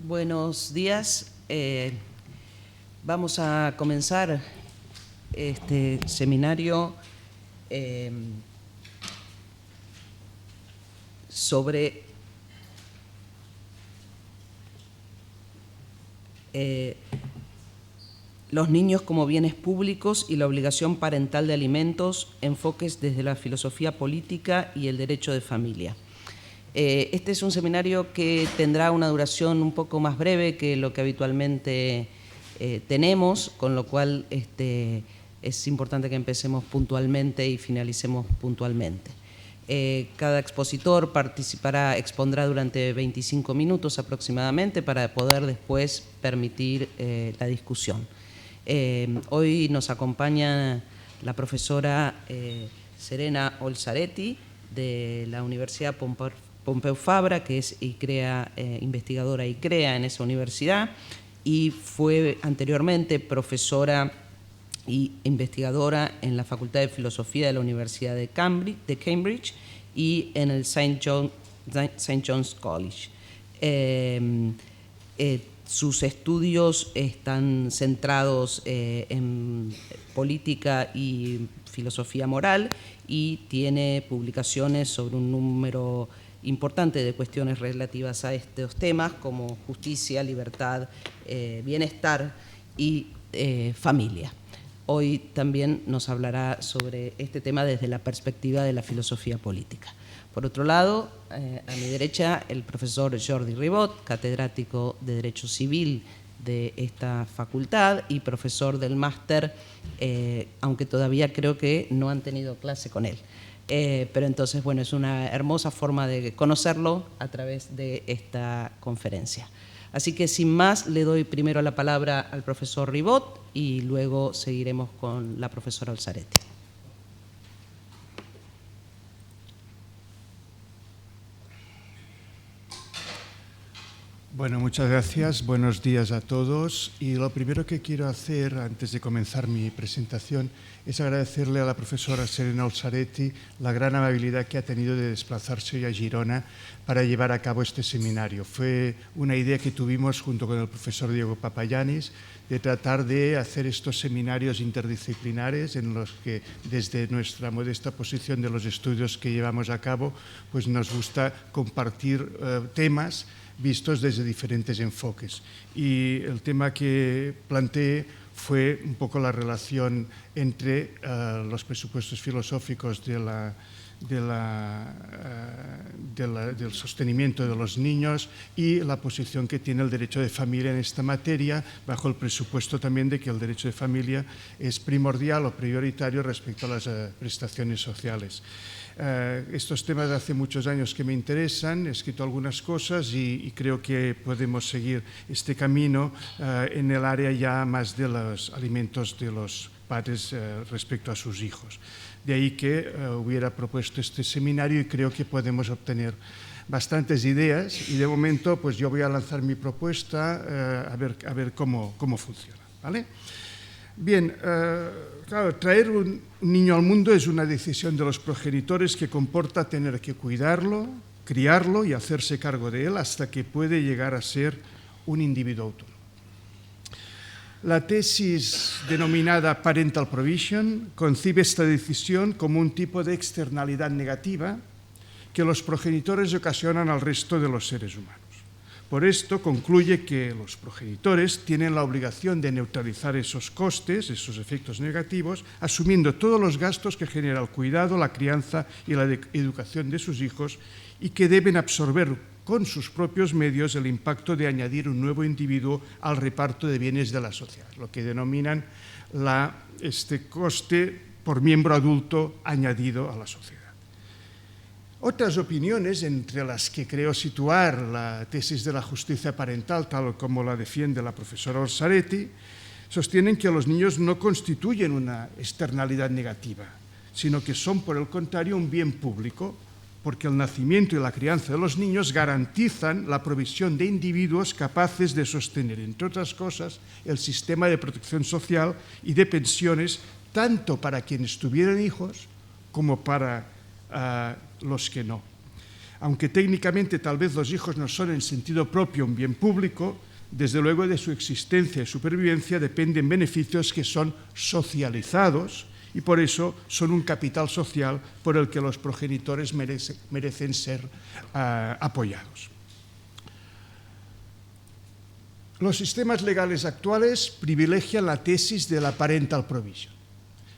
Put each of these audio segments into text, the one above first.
Buenos días. Vamos a comenzar este seminario sobre los niños como bienes públicos y la obligación parental de alimentos, enfoques desde la filosofía política y el derecho de familia. Este es un seminario que tendrá una duración un poco más breve que lo que habitualmente tenemos, con lo cual es importante que empecemos puntualmente y finalicemos puntualmente. Cada expositor expondrá durante 25 minutos aproximadamente para poder después permitir la discusión. Hoy nos acompaña la profesora Serena Olzaretti de la Universidad Pompeu Fabra, que es investigadora ICREA en esa universidad, y fue anteriormente profesora y investigadora en la Facultad de Filosofía de la Universidad de Cambridge y en el St. John's College. Sus estudios están centrados en política y filosofía moral y tiene publicaciones sobre un número importante de cuestiones relativas a estos temas como justicia, libertad, bienestar y familia. Hoy también nos hablará sobre este tema desde la perspectiva de la filosofía política. Por otro lado, a mi derecha, el profesor Jordi Ribot, catedrático de Derecho Civil de esta facultad y profesor del máster, aunque todavía creo que no han tenido clase con él. Pero entonces, bueno, es una hermosa forma de conocerlo a través de esta conferencia. Así que, sin más, le doy primero la palabra al profesor Ribot y luego seguiremos con la profesora Olzaretti. Bueno, muchas gracias. Buenos días a todos. Y lo primero que quiero hacer, antes de comenzar mi presentación, es agradecerle a la profesora Serena Olzaretti la gran amabilidad que ha tenido de desplazarse hoy a Girona para llevar a cabo este seminario. Fue una idea que tuvimos junto con el profesor Diego Papayanis de tratar de hacer estos seminarios interdisciplinares en los que, desde nuestra modesta posición de los estudios que llevamos a cabo, pues nos gusta compartir temas vistos desde diferentes enfoques. Y el tema que planteé fue un poco la relación entre los presupuestos filosóficos del sostenimiento de los niños y la posición que tiene el derecho de familia en esta materia, bajo el presupuesto también de que el derecho de familia es primordial o prioritario respecto a las prestaciones sociales. Estos temas de hace muchos años que me interesan, he escrito algunas cosas y creo que podemos seguir este camino en el área ya más de los alimentos de los padres respecto a sus hijos. De ahí que hubiera propuesto este seminario y creo que podemos obtener bastantes ideas y de momento pues yo voy a lanzar mi propuesta a ver cómo funciona, ¿vale? Bien, claro, traer un niño al mundo es una decisión de los progenitores que comporta tener que cuidarlo, criarlo y hacerse cargo de él hasta que puede llegar a ser un individuo autónomo. La tesis denominada Parental Provision concibe esta decisión como un tipo de externalidad negativa que los progenitores ocasionan al resto de los seres humanos. Por esto concluye que los progenitores tienen la obligación de neutralizar esos costes, esos efectos negativos, asumiendo todos los gastos que genera el cuidado, la crianza y la educación de sus hijos y que deben absorber con sus propios medios el impacto de añadir un nuevo individuo al reparto de bienes de la sociedad, lo que denominan este coste por miembro adulto añadido a la sociedad. Otras opiniones, entre las que creo situar la tesis de la justicia parental, tal como la defiende la profesora Olzaretti, sostienen que los niños no constituyen una externalidad negativa, sino que son, por el contrario, un bien público, porque el nacimiento y la crianza de los niños garantizan la provisión de individuos capaces de sostener, entre otras cosas, el sistema de protección social y de pensiones, tanto para quienes tuvieran hijos como para los que no. Aunque técnicamente tal vez los hijos no son en sentido propio un bien público, desde luego de su existencia y supervivencia dependen beneficios que son socializados y por eso son un capital social por el que los progenitores merecen ser apoyados. Los sistemas legales actuales privilegian la tesis de la parental provision,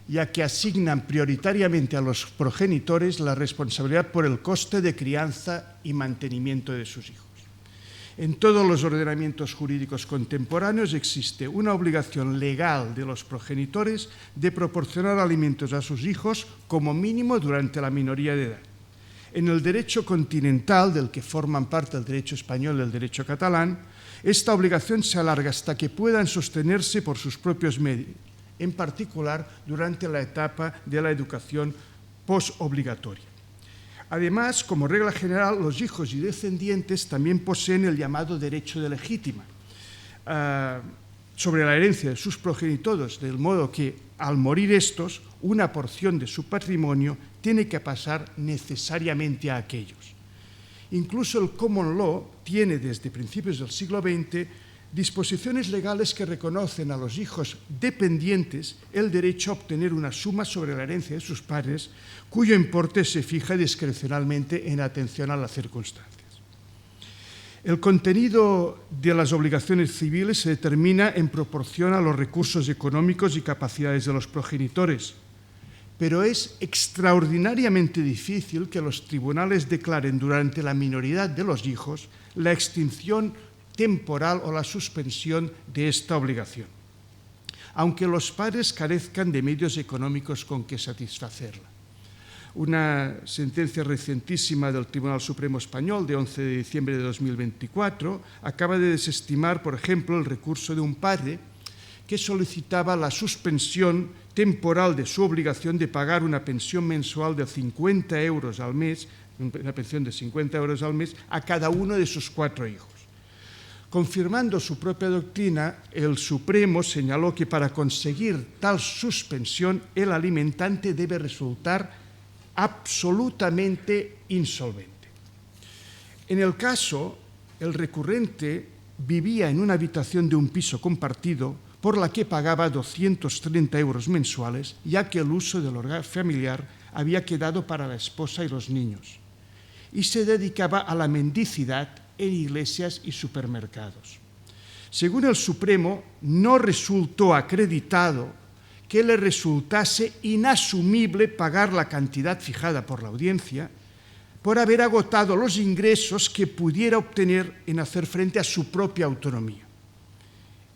ya que asignan prioritariamente a los progenitores la responsabilidad por el coste de crianza y mantenimiento de sus hijos. En todos los ordenamientos jurídicos contemporáneos existe una obligación legal de los progenitores de proporcionar alimentos a sus hijos como mínimo durante la minoría de edad. En el derecho continental, del que forman parte el derecho español y el derecho catalán, esta obligación se alarga hasta que puedan sostenerse por sus propios medios, en particular durante la etapa de la educación posobligatoria. Además, como regla general, los hijos y descendientes también poseen el llamado derecho de legítima sobre la herencia de sus progenitores, del modo que, al morir estos, una porción de su patrimonio tiene que pasar necesariamente a aquellos. Incluso el common law tiene desde principios del siglo XX disposiciones legales que reconocen a los hijos dependientes el derecho a obtener una suma sobre la herencia de sus padres, cuyo importe se fija discrecionalmente en atención a las circunstancias. El contenido de las obligaciones civiles se determina en proporción a los recursos económicos y capacidades de los progenitores, pero es extraordinariamente difícil que los tribunales declaren durante la minoridad de los hijos la extinción temporal o la suspensión de esta obligación, aunque los padres carezcan de medios económicos con que satisfacerla. Una sentencia recientísima del Tribunal Supremo Español de 11 de diciembre de 2024 acaba de desestimar, por ejemplo, el recurso de un padre que solicitaba la suspensión temporal de su obligación de pagar una pensión mensual de 50 euros al mes, una pensión de 50 euros al mes, a cada uno de sus 4 hijos. Confirmando su propia doctrina, el Supremo señaló que para conseguir tal suspensión, el alimentante debe resultar absolutamente insolvente. En el caso, el recurrente vivía en una habitación de un piso compartido por la que pagaba 230 euros mensuales, ya que el uso del hogar familiar había quedado para la esposa y los niños, y se dedicaba a la mendicidad en iglesias y supermercados. Según el Supremo, no resultó acreditado que le resultase inasumible pagar la cantidad fijada por la audiencia por haber agotado los ingresos que pudiera obtener en hacer frente a su propia autonomía.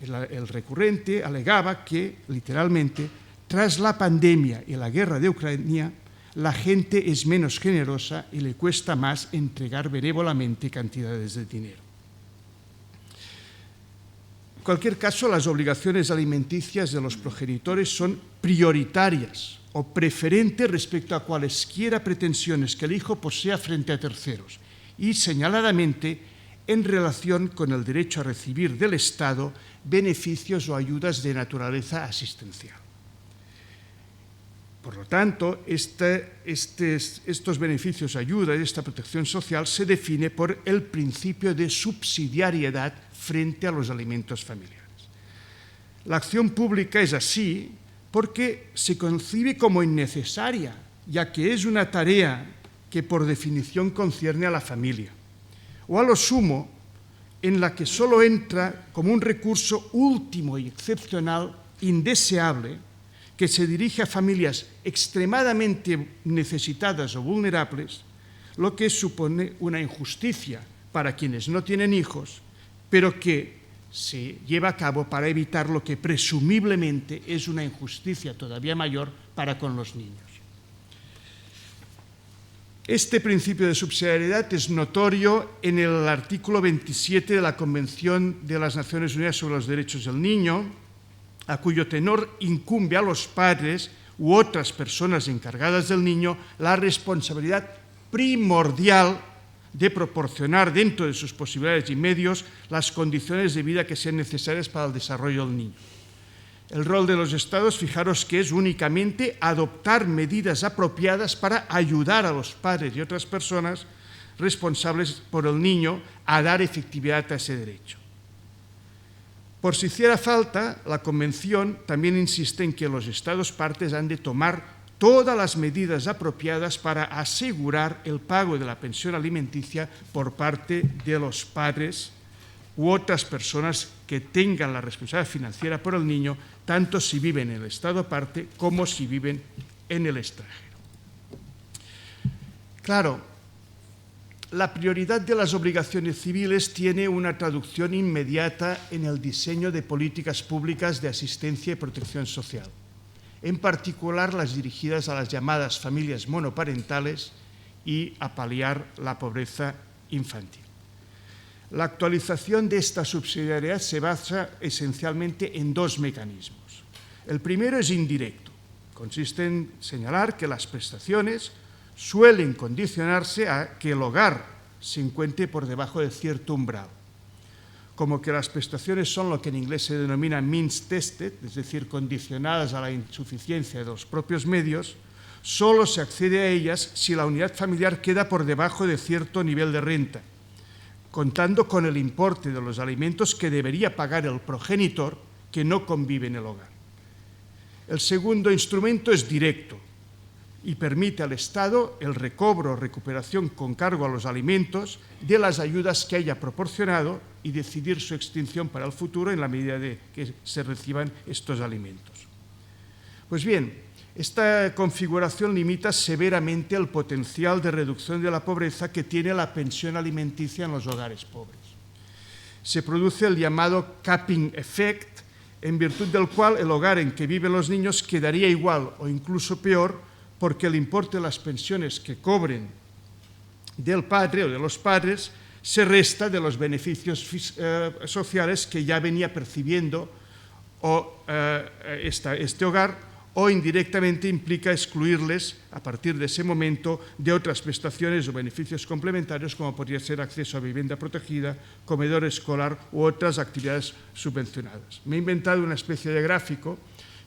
El recurrente alegaba que, literalmente, tras la pandemia y la guerra de Ucrania, la gente es menos generosa y le cuesta más entregar benévolamente cantidades de dinero. En cualquier caso, las obligaciones alimenticias de los progenitores son prioritarias o preferentes respecto a cualesquiera pretensiones que el hijo posea frente a terceros y, señaladamente, en relación con el derecho a recibir del Estado beneficios o ayudas de naturaleza asistencial. Por lo tanto, estos beneficios, ayudas y esta protección social se define por el principio de subsidiariedad frente a los alimentos familiares. La acción pública es así porque se concibe como innecesaria, ya que es una tarea que por definición concierne a la familia, o a lo sumo en la que solo entra como un recurso último y excepcional, indeseable, que se dirige a familias extremadamente necesitadas o vulnerables, lo que supone una injusticia para quienes no tienen hijos, pero que se lleva a cabo para evitar lo que presumiblemente es una injusticia todavía mayor para con los niños. Este principio de subsidiariedad es notorio en el artículo 27 de la Convención de las Naciones Unidas sobre los Derechos del Niño, a cuyo tenor incumbe a los padres u otras personas encargadas del niño la responsabilidad primordial de proporcionar dentro de sus posibilidades y medios las condiciones de vida que sean necesarias para el desarrollo del niño. El rol de los Estados, fijaros que es únicamente adoptar medidas apropiadas para ayudar a los padres y otras personas responsables por el niño a dar efectividad a ese derecho. Por si hiciera falta, la Convención también insiste en que los Estados partes han de tomar todas las medidas apropiadas para asegurar el pago de la pensión alimenticia por parte de los padres u otras personas que tengan la responsabilidad financiera por el niño, tanto si viven en el Estado parte como si viven en el extranjero. Claro, la prioridad de las obligaciones civiles tiene una traducción inmediata en el diseño de políticas públicas de asistencia y protección social, en particular las dirigidas a las llamadas familias monoparentales y a paliar la pobreza infantil. La actualización de esta subsidiariedad se basa esencialmente en dos mecanismos. El primero es indirecto. Consiste en señalar que las prestaciones suelen condicionarse a que el hogar se encuentre por debajo de cierto umbral. Como que las prestaciones son lo que en inglés se denomina means-tested, es decir, condicionadas a la insuficiencia de los propios medios, solo se accede a ellas si la unidad familiar queda por debajo de cierto nivel de renta, contando con el importe de los alimentos que debería pagar el progenitor que no convive en el hogar. El segundo instrumento es directo y permite al Estado el recobro o recuperación con cargo a los alimentos de las ayudas que haya proporcionado y decidir su extinción para el futuro en la medida de que se reciban estos alimentos. Pues bien, esta configuración limita severamente el potencial de reducción de la pobreza que tiene la pensión alimenticia en los hogares pobres. Se produce el llamado capping effect, en virtud del cual el hogar en que viven los niños quedaría igual o incluso peor porque el importe de las pensiones que cobren del padre o de los padres se resta de los beneficios sociales que ya venía percibiendo este hogar, o indirectamente implica excluirles a partir de ese momento de otras prestaciones o beneficios complementarios como podría ser acceso a vivienda protegida, comedor escolar u otras actividades subvencionadas. Me he inventado una especie de gráfico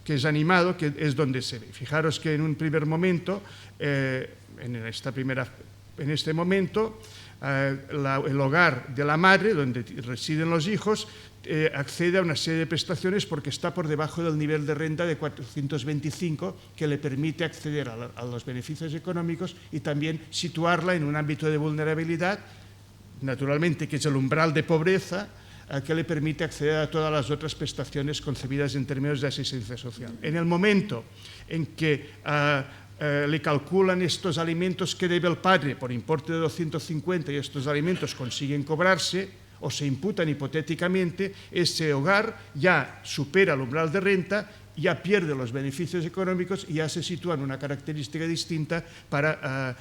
que es animado, que es donde se ve. Fijaros que en un primer momento, en este momento, el hogar de la madre, donde residen los hijos, accede a una serie de prestaciones porque está por debajo del nivel de renta de 425 que le permite acceder a los beneficios económicos y también situarla en un ámbito de vulnerabilidad, naturalmente que es el umbral de pobreza, que le permite acceder a todas las otras prestaciones concebidas en términos de asistencia social. En el momento en que le calculan estos alimentos que debe el padre por importe de 250 y estos alimentos consiguen cobrarse o se imputan hipotéticamente, ese hogar ya supera el umbral de renta, ya pierde los beneficios económicos y ya se sitúa en una característica distinta para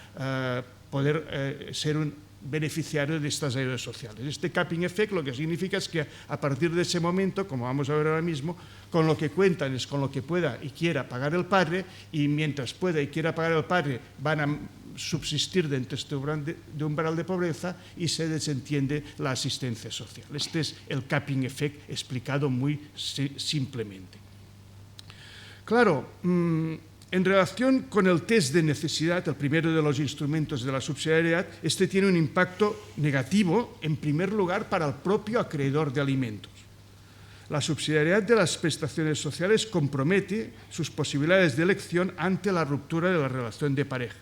poder ser un beneficiario de estas ayudas sociales. Este capping effect lo que significa es que a partir de ese momento, como vamos a ver ahora mismo, con lo que cuentan es con lo que pueda y quiera pagar el padre, y mientras pueda y quiera pagar el padre van a subsistir dentro de este umbral de pobreza y se desentiende la asistencia social. Este es el capping effect explicado muy simplemente. Claro, en relación con el test de necesidad, el primero de los instrumentos de la subsidiariedad, este tiene un impacto negativo, en primer lugar, para el propio acreedor de alimentos. La subsidiariedad de las prestaciones sociales compromete sus posibilidades de elección ante la ruptura de la relación de pareja.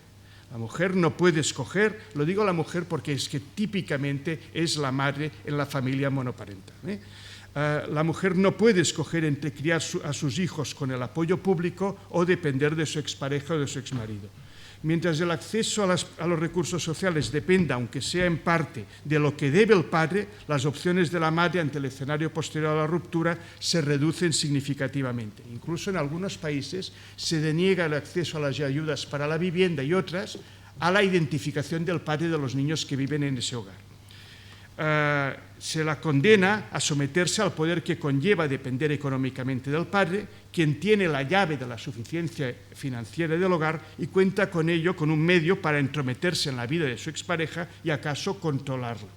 La mujer no puede escoger, lo digo la mujer porque es que típicamente es la madre en la familia monoparental. La mujer no puede escoger entre criar a sus hijos con el apoyo público o depender de su expareja o de su exmarido. Mientras el acceso a los recursos sociales dependa, aunque sea en parte, de lo que debe el padre, las opciones de la madre ante el escenario posterior a la ruptura se reducen significativamente. Incluso en algunos países se deniega el acceso a las ayudas para la vivienda y otras a la identificación del padre de los niños que viven en ese hogar. Se la condena a someterse al poder que conlleva depender económicamente del padre, quien tiene la llave de la suficiencia financiera del hogar y cuenta con ello con un medio para entrometerse en la vida de su expareja y acaso controlarla.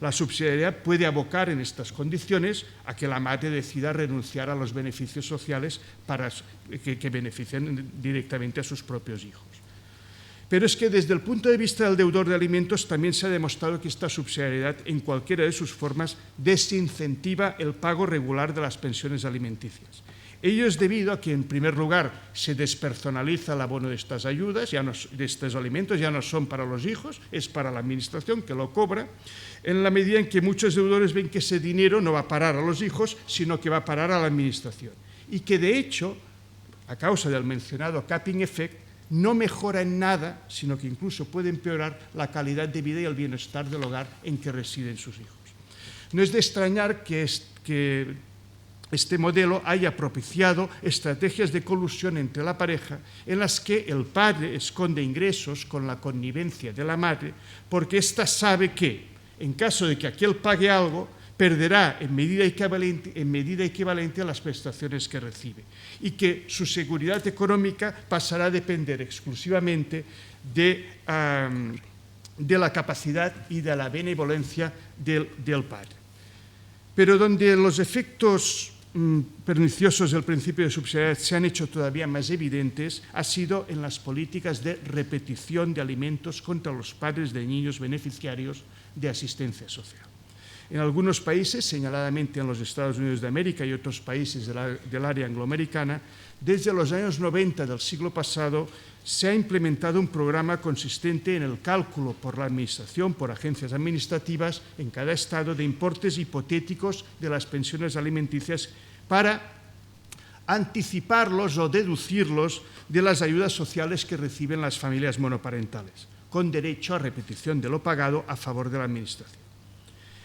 La subsidiariedad puede abocar en estas condiciones a que la madre decida renunciar a los beneficios sociales para que beneficien directamente a sus propios hijos. Pero es que desde el punto de vista del deudor de alimentos también se ha demostrado que esta subsidiariedad en cualquiera de sus formas desincentiva el pago regular de las pensiones alimenticias. Ello es debido a que, en primer lugar, se despersonaliza el abono de estas ayudas, de estos alimentos, ya no son para los hijos, es para la administración que lo cobra, en la medida en que muchos deudores ven que ese dinero no va a parar a los hijos, sino que va a parar a la administración. Y que, de hecho, a causa del mencionado capping effect, no mejora en nada, sino que incluso puede empeorar la calidad de vida y el bienestar del hogar en que residen sus hijos. No es de extrañar que este modelo haya propiciado estrategias de colusión entre la pareja en las que el padre esconde ingresos con la connivencia de la madre, porque ésta sabe que, en caso de que aquel pague algo, perderá en medida equivalente a las prestaciones que recibe, y que su seguridad económica pasará a depender exclusivamente de la capacidad y de la benevolencia del padre. Pero donde los efectos perniciosos del principio de subsidiariedad se han hecho todavía más evidentes ha sido en las políticas de repetición de alimentos contra los padres de niños beneficiarios de asistencia social. En algunos países, señaladamente en los Estados Unidos de América y otros países del área angloamericana, desde los años 90 del siglo pasado se ha implementado un programa consistente en el cálculo por la Administración, por agencias administrativas en cada estado, de importes hipotéticos de las pensiones alimenticias para anticiparlos o deducirlos de las ayudas sociales que reciben las familias monoparentales, con derecho a repetición de lo pagado a favor de la Administración.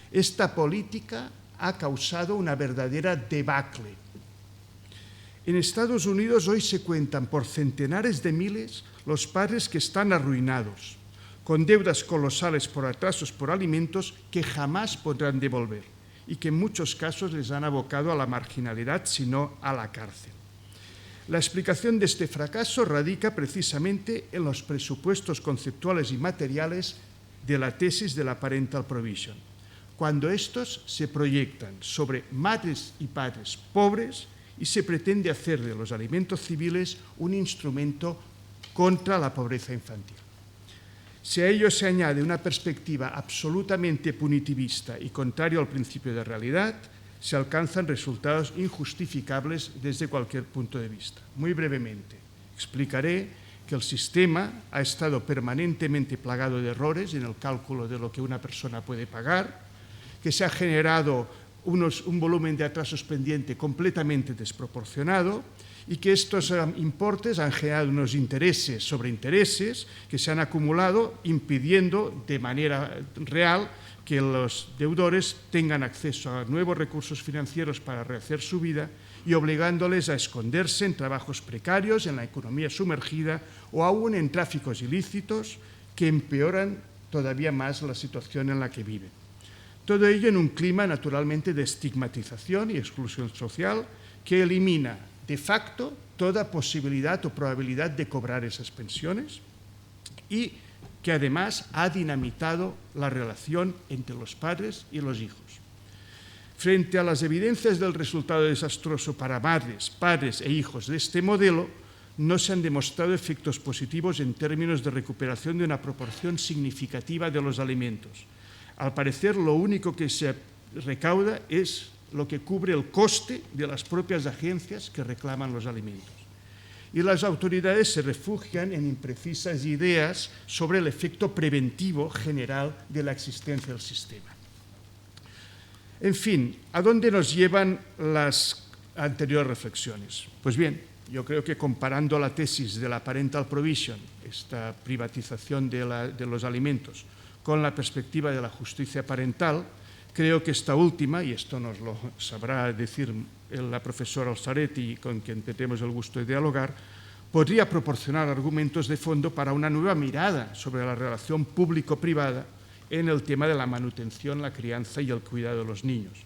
Esta política ha causado una verdadera debacle. En Estados Unidos hoy se cuentan por centenares de miles los padres que están arruinados, con deudas colosales por atrasos por alimentos que jamás podrán devolver y que en muchos casos les han abocado a la marginalidad, sino a la cárcel. La explicación de este fracaso radica precisamente en los presupuestos conceptuales y materiales de la tesis de la parental provision, cuando estos se proyectan sobre madres y padres pobres y se pretende hacer de los alimentos civiles un instrumento contra la pobreza infantil. Si a ello se añade una perspectiva absolutamente punitivista y contrario al principio de realidad, se alcanzan resultados injustificables desde cualquier punto de vista. Muy brevemente, explicaré que el sistema ha estado permanentemente plagado de errores en el cálculo de lo que una persona puede pagar, que se ha generado un volumen de atrasos pendiente completamente desproporcionado y que estos importes han generado unos intereses sobre intereses que se han acumulado, impidiendo de manera real que los deudores tengan acceso a nuevos recursos financieros para rehacer su vida y obligándoles a esconderse en trabajos precarios, en la economía sumergida o aún en tráficos ilícitos que empeoran todavía más la situación en la que viven. Todo ello en un clima naturalmente de estigmatización y exclusión social que elimina de facto toda posibilidad o probabilidad de cobrar esas pensiones y que además ha dinamitado la relación entre los padres y los hijos. Frente a las evidencias del resultado desastroso para madres, padres e hijos de este modelo, no se han demostrado efectos positivos en términos de recuperación de una proporción significativa de los alimentos. Al parecer, lo único que se recauda es lo que cubre el coste de las propias agencias que reclaman los alimentos. Y las autoridades se refugian en imprecisas ideas sobre el efecto preventivo general de la existencia del sistema. En fin, ¿a dónde nos llevan las anteriores reflexiones? Pues bien, yo creo que comparando la tesis de la parental provision, esta privatización de los alimentos, con la perspectiva de la justicia parental, creo que esta última, y esto nos lo sabrá decir la profesora Alzaretti, con quien tenemos el gusto de dialogar, podría proporcionar argumentos de fondo para una nueva mirada sobre la relación público-privada en el tema de la manutención, la crianza y el cuidado de los niños.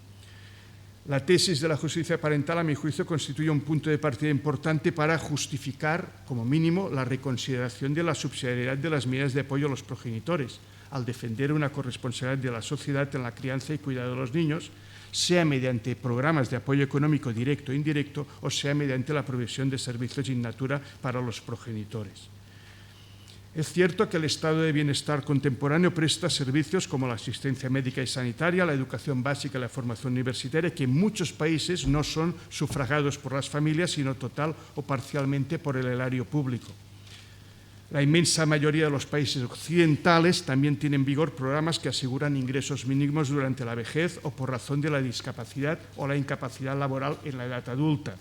La tesis de la justicia parental, a mi juicio, constituye un punto de partida importante para justificar, como mínimo, la reconsideración de la subsidiariedad de las medidas de apoyo a los progenitores, al defender una corresponsabilidad de la sociedad en la crianza y cuidado de los niños, sea mediante programas de apoyo económico directo e indirecto o sea mediante la provisión de servicios in natura para los progenitores. Es cierto que el estado de bienestar contemporáneo presta servicios como la asistencia médica y sanitaria, la educación básica y la formación universitaria, que en muchos países no son sufragados por las familias, sino total o parcialmente por el erario público. La inmensa mayoría de los países occidentales también tienen en vigor programas que aseguran ingresos mínimos durante la vejez o por razón de la discapacidad o la incapacidad laboral en la edad adulta.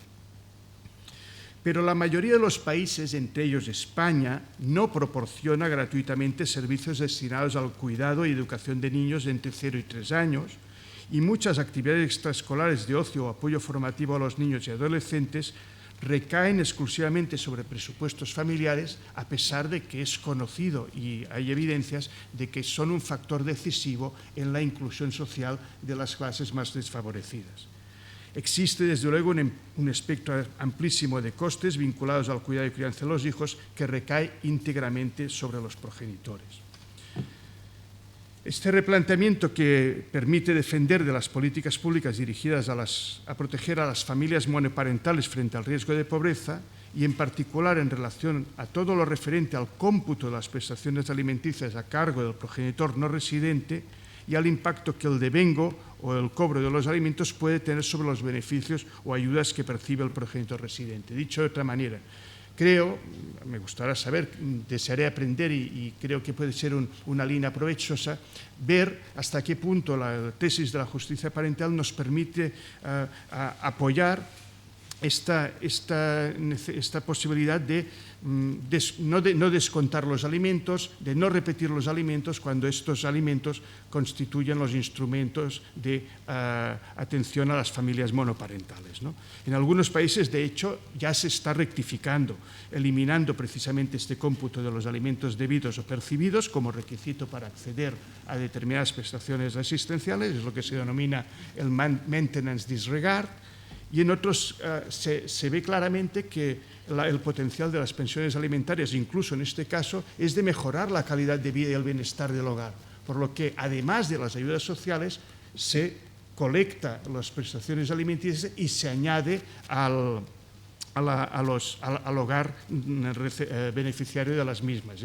Pero la mayoría de los países, entre ellos España, no proporciona gratuitamente servicios destinados al cuidado y educación de niños de entre 0 y 3 años, y muchas actividades extraescolares de ocio o apoyo formativo a los niños y adolescentes recaen exclusivamente sobre presupuestos familiares, a pesar de que es conocido y hay evidencias de que son un factor decisivo en la inclusión social de las clases más desfavorecidas. Existe, desde luego, un espectro amplísimo de costes vinculados al cuidado y crianza de los hijos que recae íntegramente sobre los progenitores. Este replanteamiento que permite defender de las políticas públicas dirigidas a proteger a las familias monoparentales frente al riesgo de pobreza y, en particular, en relación a todo lo referente al cómputo de las prestaciones alimenticias a cargo del progenitor no residente y al impacto que el devengo o el cobro de los alimentos puede tener sobre los beneficios o ayudas que percibe el progenitor residente. Dicho de otra manera, me gustará saber, desearé aprender y creo que puede ser una línea provechosa, ver hasta qué punto la tesis de la justicia parental nos permite apoyar esta posibilidad de no descontar los alimentos, de no repetir los alimentos cuando estos alimentos constituyen los instrumentos de atención a las familias monoparentales, ¿no? En algunos países, de hecho, ya se está rectificando, eliminando precisamente este cómputo de los alimentos debidos o percibidos como requisito para acceder a determinadas prestaciones asistenciales, es lo que se denomina el maintenance disregard. Y en otros se ve claramente que el potencial de las pensiones alimentarias, incluso en este caso, es de mejorar la calidad de vida y el bienestar del hogar, por lo que, además de las ayudas sociales, se colecta las prestaciones alimenticias y se añade al hogar beneficiario de las mismas.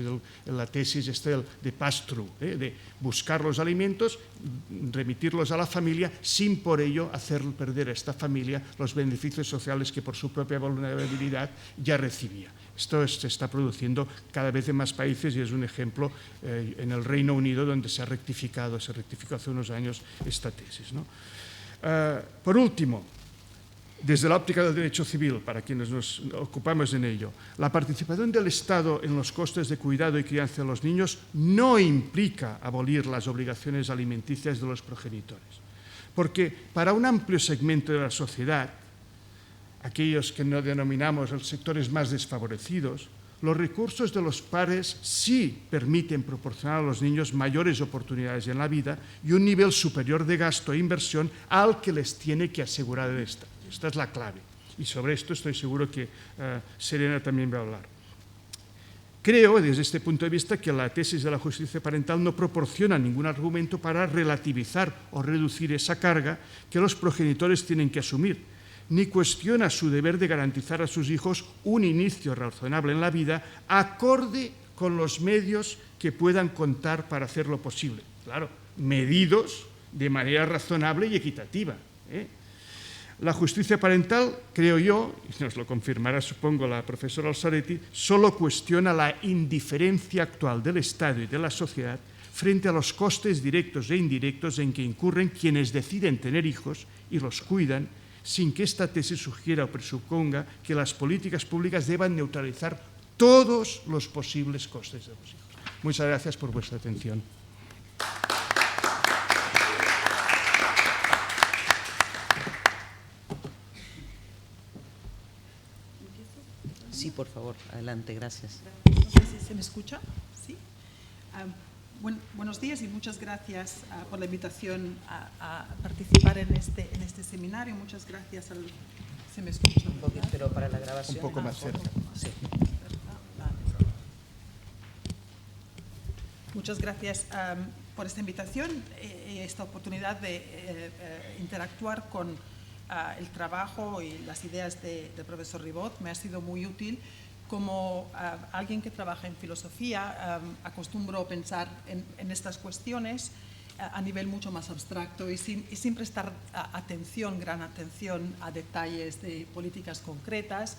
La tesis de pass-through, de buscar los alimentos, remitirlos a la familia sin por ello hacer perder a esta familia los beneficios sociales que por su propia vulnerabilidad ya recibía. Esto se está produciendo cada vez en más países y es un ejemplo en el Reino Unido, donde se rectificó hace unos años esta tesis, ¿no? Por último, desde la óptica del derecho civil, para quienes nos ocupamos en ello, la participación del Estado en los costes de cuidado y crianza de los niños no implica abolir las obligaciones alimenticias de los progenitores, porque para un amplio segmento de la sociedad, aquellos que no denominamos los sectores más desfavorecidos, los recursos de los padres sí permiten proporcionar a los niños mayores oportunidades en la vida y un nivel superior de gasto e inversión al que les tiene que asegurar el Estado. Esta es la clave. Y sobre esto estoy seguro que Serena también va a hablar. Creo, desde este punto de vista, que la tesis de la justicia parental no proporciona ningún argumento para relativizar o reducir esa carga que los progenitores tienen que asumir, ni cuestiona su deber de garantizar a sus hijos un inicio razonable en la vida acorde con los medios que puedan contar para hacerlo posible. Claro, medidos de manera razonable y equitativa, La justicia parental, creo yo, y nos lo confirmará supongo la profesora Alzaretti, solo cuestiona la indiferencia actual del Estado y de la sociedad frente a los costes directos e indirectos en que incurren quienes deciden tener hijos y los cuidan, sin que esta tesis sugiera o presuponga que las políticas públicas deban neutralizar todos los posibles costes de los hijos. Muchas gracias por vuestra atención. Sí, por favor, adelante, gracias. No sé si se me escucha. ¿Sí? Buenos días y muchas gracias por la invitación a participar en este seminario. Muchas gracias al... ¿Se me escucha? Un poquito, pero para la grabación. Un poco más cerca. Sí. Muchas gracias por esta invitación y esta oportunidad de interactuar con el trabajo y las ideas del profesor Ribot. Me ha sido muy útil como alguien que trabaja en filosofía, acostumbro pensar en estas cuestiones a nivel mucho más abstracto y sin prestar gran atención a detalles de políticas concretas.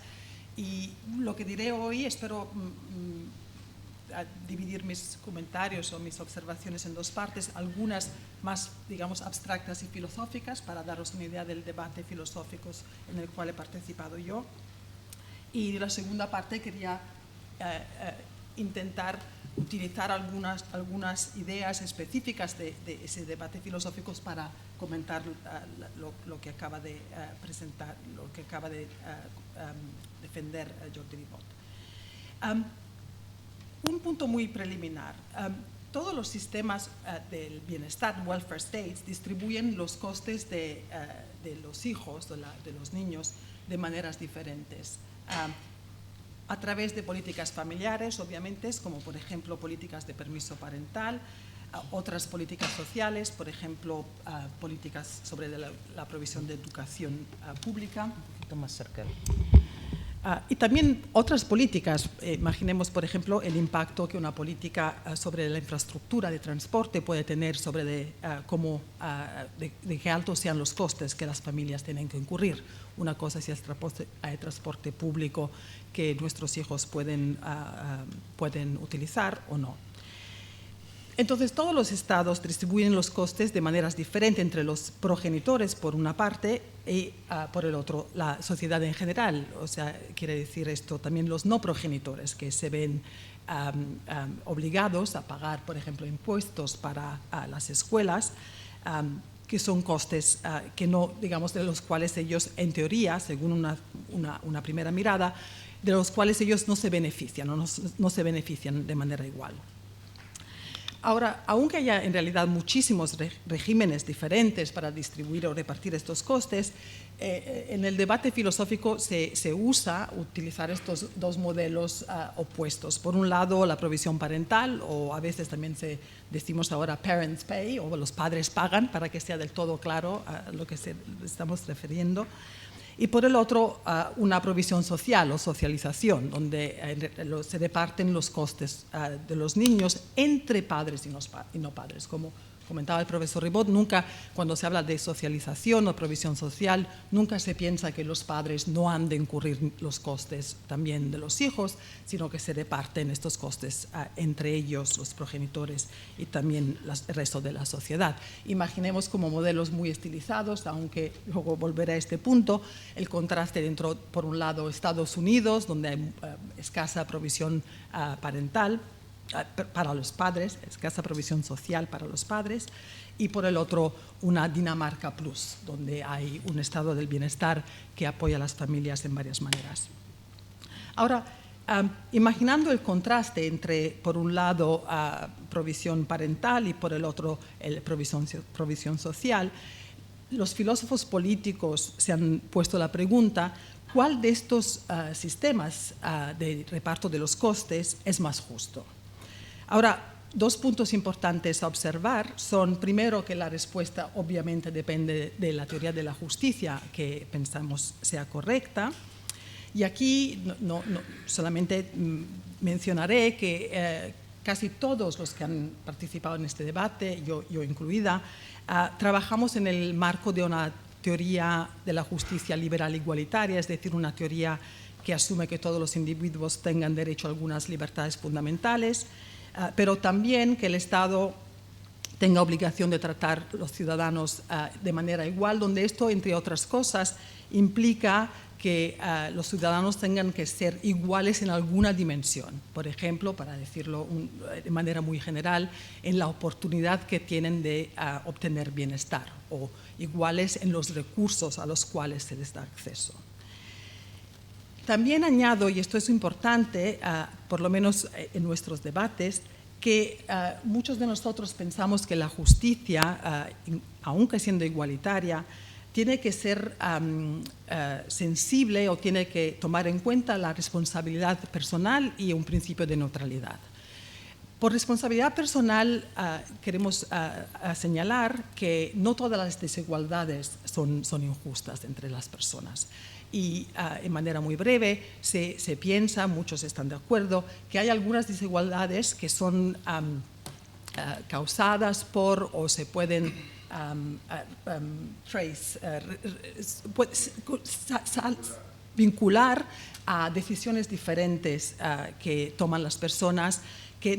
Y lo que diré hoy, espero dividir mis comentarios o mis observaciones en dos partes, algunas más, digamos, abstractas y filosóficas, para daros una idea del debate filosófico en el cual he participado yo. Y la segunda parte quería intentar utilizar algunas ideas específicas de ese debate filosófico para comentar lo que acaba de presentar, lo que acaba de defender Jordi Ribot. Un punto muy preliminar. Todos los sistemas del bienestar, welfare states, distribuyen los costes de los hijos, de los niños, de maneras diferentes. A través de políticas familiares, obviamente, como por ejemplo políticas de permiso parental, otras políticas sociales, por ejemplo, políticas sobre la provisión de educación pública. Un poquito más cerca. Y también otras políticas, imaginemos por ejemplo el impacto que una política sobre la infraestructura de transporte puede tener sobre de qué altos sean los costes que las familias tienen que incurrir. Una cosa es el transporte público que nuestros hijos pueden utilizar o no. Entonces, todos los estados distribuyen los costes de maneras diferentes entre los progenitores, por una parte, y por el otro, la sociedad en general. O sea, quiere decir esto también los no progenitores, que se ven obligados a pagar, por ejemplo, impuestos para las escuelas, que son costes que no, digamos, de los cuales ellos, en teoría, según una primera mirada, de los cuales ellos no se benefician, no se benefician de manera igual. Ahora, aunque haya en realidad muchísimos regímenes diferentes para distribuir o repartir estos costes, en el debate filosófico se usa utilizar estos dos modelos opuestos. Por un lado, la provisión parental, o a veces también decimos ahora parents pay, o los padres pagan, para que sea del todo claro a lo que estamos refiriendo. Y por el otro, una provisión social o socialización, donde se reparten los costes de los niños entre padres y no padres. Como comentaba el profesor Ribot, nunca, cuando se habla de socialización o provisión social, nunca se piensa que los padres no han de incurrir los costes también de los hijos, sino que se reparten estos costes entre ellos, los progenitores, y también el resto de la sociedad. Imaginemos como modelos muy estilizados, aunque luego volveré a este punto, el contraste dentro, por un lado, Estados Unidos, donde hay escasa provisión parental, para los padres, escasa provisión social para los padres, y por el otro una Dinamarca Plus, donde hay un estado del bienestar que apoya a las familias en varias maneras. Ahora, imaginando el contraste entre, por un lado, provisión parental y por el otro, provisión social, los filósofos políticos se han puesto la pregunta: ¿cuál de estos sistemas de reparto de los costes es más justo? Ahora, dos puntos importantes a observar son, primero, que la respuesta obviamente depende de la teoría de la justicia que pensamos sea correcta. Y aquí no solamente mencionaré que casi todos los que han participado en este debate, yo incluida, trabajamos en el marco de una teoría de la justicia liberal igualitaria, es decir, una teoría que asume que todos los individuos tengan derecho a algunas libertades fundamentales, pero también que el Estado tenga obligación de tratar a los ciudadanos de manera igual, donde esto, entre otras cosas, implica que los ciudadanos tengan que ser iguales en alguna dimensión. Por ejemplo, para decirlo de manera muy general, en la oportunidad que tienen de obtener bienestar, o iguales en los recursos a los cuales se les da acceso. También añado, y esto es importante, por lo menos en nuestros debates, que muchos de nosotros pensamos que la justicia, aunque siendo igualitaria, tiene que ser sensible o tiene que tomar en cuenta la responsabilidad personal y un principio de neutralidad. Por responsabilidad personal queremos señalar que no todas las desigualdades son injustas entre las personas. y en manera muy breve se piensa, muchos están de acuerdo, que hay algunas desigualdades que son causadas por o se pueden vincular a decisiones diferentes que toman las personas que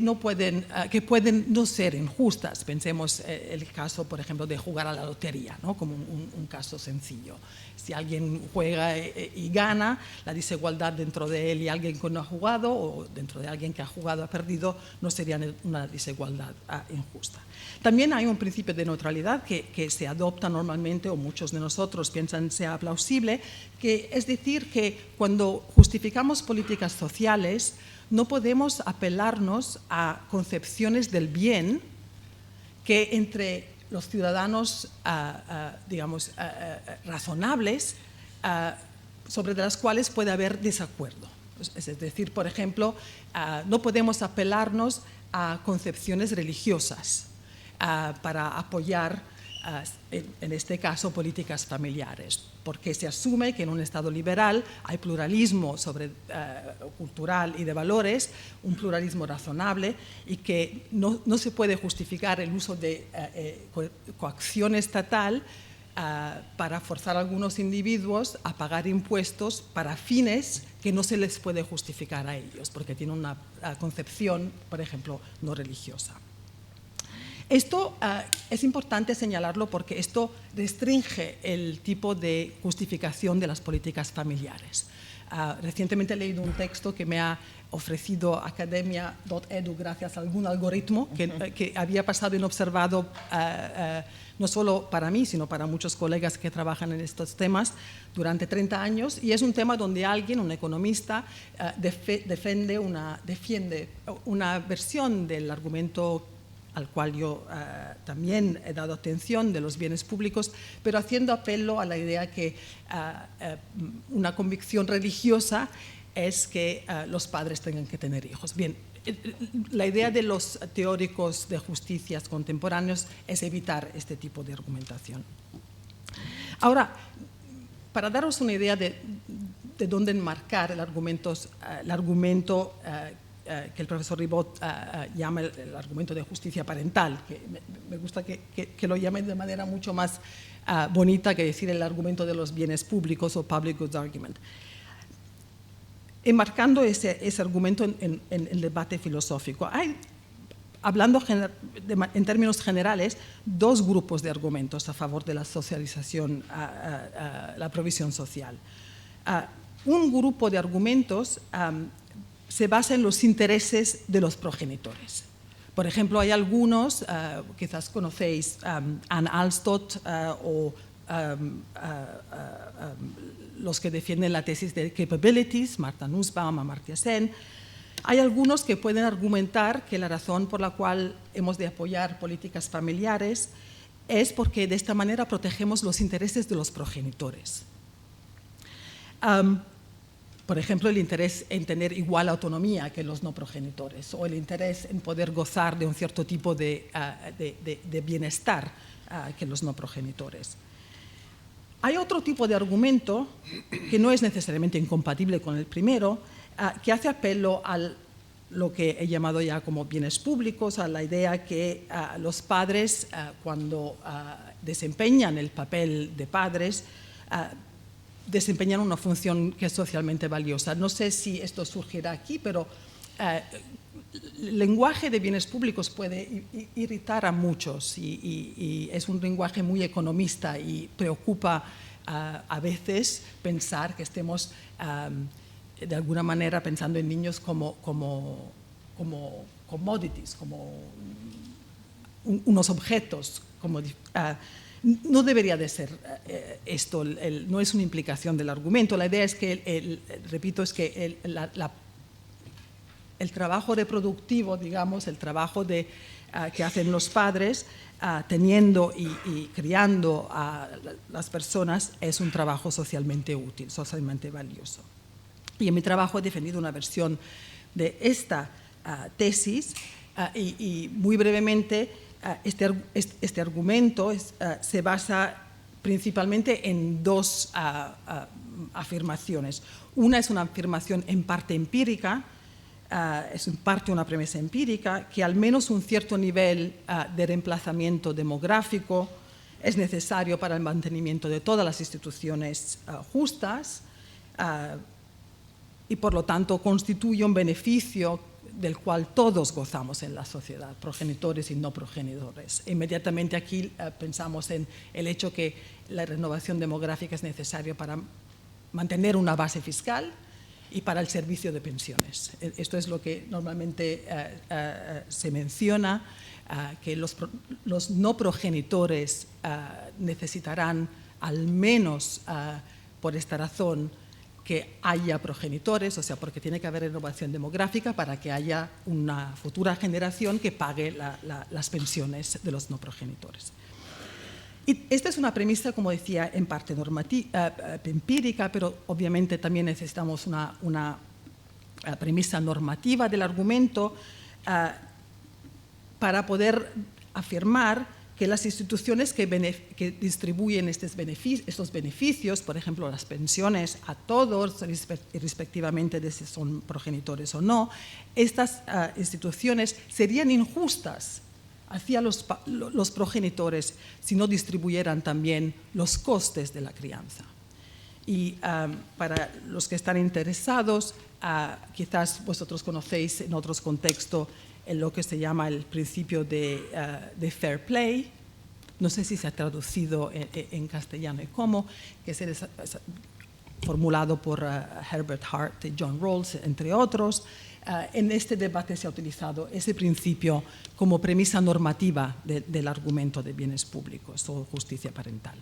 pueden no ser injustas. Pensemos el caso, por ejemplo, de jugar a la lotería, ¿no? Como un caso sencillo. Si alguien juega y gana, la desigualdad dentro de él y alguien que no ha jugado, o dentro de alguien que ha jugado ha perdido, no sería una desigualdad injusta. También hay un principio de neutralidad que se adopta normalmente, o muchos de nosotros piensan sea plausible, que es decir que cuando justificamos políticas sociales, no podemos apelarnos a concepciones del bien que entre los ciudadanos, digamos, razonables, sobre las cuales puede haber desacuerdo. Es decir, por ejemplo, no podemos apelarnos a concepciones religiosas para apoyar, en este caso, políticas familiares, porque se asume que en un Estado liberal hay pluralismo cultural y de valores, un pluralismo razonable, y que no se puede justificar el uso de coacción estatal para forzar a algunos individuos a pagar impuestos para fines que no se les puede justificar a ellos, porque tienen una concepción, por ejemplo, no religiosa. Esto es importante señalarlo porque esto restringe el tipo de justificación de las políticas familiares. Recientemente he leído un texto que me ha ofrecido academia.edu gracias a algún algoritmo que había pasado inobservado no solo para mí, sino para muchos colegas que trabajan en estos temas durante 30 años, y es un tema donde alguien, un economista, defiende una versión del argumento al cual yo también he dado atención, de los bienes públicos, pero haciendo apelo a la idea que una convicción religiosa es que los padres tengan que tener hijos. Bien, la idea de los teóricos de justicias contemporáneos es evitar este tipo de argumentación. Ahora, para daros una idea de dónde enmarcar el argumento que el profesor Ribot llama el argumento de justicia parental, que me gusta que lo llamen de manera mucho más bonita que decir el argumento de los bienes públicos o public goods argument. Enmarcando ese argumento en el debate filosófico, hay, hablando en términos generales, dos grupos de argumentos a favor de la socialización, la provisión social. Un grupo de argumentos se basa en los intereses de los progenitores. Por ejemplo, hay algunos, quizás conocéis Anne Alstott o los que defienden la tesis de capabilities, Martha Nussbaum, Amartya Sen. Hay algunos que pueden argumentar que la razón por la cual hemos de apoyar políticas familiares es porque de esta manera protegemos los intereses de los progenitores. Por ejemplo, el interés en tener igual autonomía que los no progenitores, o el interés en poder gozar de un cierto tipo de bienestar que los no progenitores. Hay otro tipo de argumento que no es necesariamente incompatible con el primero, que hace apelo a lo que he llamado ya como bienes públicos, a la idea que los padres, cuando desempeñan el papel de padres, desempeñan una función que es socialmente valiosa. No sé si esto surgirá aquí, pero el lenguaje de bienes públicos puede irritar a muchos y es un lenguaje muy economista y preocupa a veces pensar que estemos de alguna manera pensando en niños como commodities, como unos objetos, no debería de ser esto, no es una implicación del argumento. La idea es que, repito, es que el trabajo reproductivo, digamos, el trabajo que hacen los padres teniendo y criando a las personas es un trabajo socialmente útil, socialmente valioso. Y en mi trabajo he defendido una versión de esta tesis y muy brevemente este argumento se basa principalmente en dos afirmaciones. Una es una afirmación en parte empírica, es en parte una premisa empírica, que al menos un cierto nivel de reemplazamiento demográfico es necesario para el mantenimiento de todas las instituciones justas y por lo tanto constituye un beneficio del cual todos gozamos en la sociedad, progenitores y no progenitores. Inmediatamente aquí pensamos en el hecho que la renovación demográfica es necesaria para mantener una base fiscal y para el servicio de pensiones. Esto es lo que normalmente se menciona, que los no progenitores necesitarán al menos por esta razón que haya progenitores, o sea, porque tiene que haber renovación demográfica para que haya una futura generación que pague las pensiones de los no progenitores. Y esta es una premisa, como decía, en parte empírica, pero obviamente también necesitamos una premisa normativa del argumento para poder afirmar que las instituciones que distribuyen estos beneficios, por ejemplo, las pensiones a todos, respectivamente de si son progenitores o no, estas instituciones serían injustas hacia los progenitores si no distribuyeran también los costes de la crianza. Y para los que están interesados, quizás vosotros conocéis en otros contextos en lo que se llama el principio de fair play. No sé si se ha traducido en castellano y cómo, que es formulado por Herbert Hart y John Rawls, entre otros. En este debate se ha utilizado ese principio como premisa normativa del argumento de bienes públicos o justicia parental.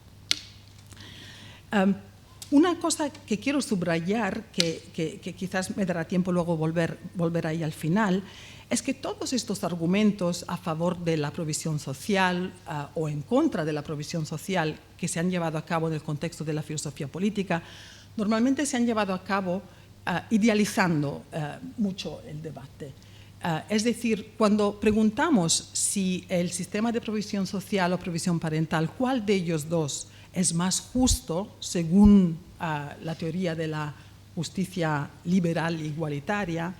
Una cosa que quiero subrayar, que quizás me dará tiempo luego volver ahí al final, es que todos estos argumentos a favor de la provisión social o en contra de la provisión social que se han llevado a cabo en el contexto de la filosofía política, normalmente se han llevado a cabo idealizando mucho el debate. Es decir, cuando preguntamos si el sistema de provisión social o provisión parental, ¿cuál de ellos dos es más justo según la teoría de la justicia liberal e igualitaria?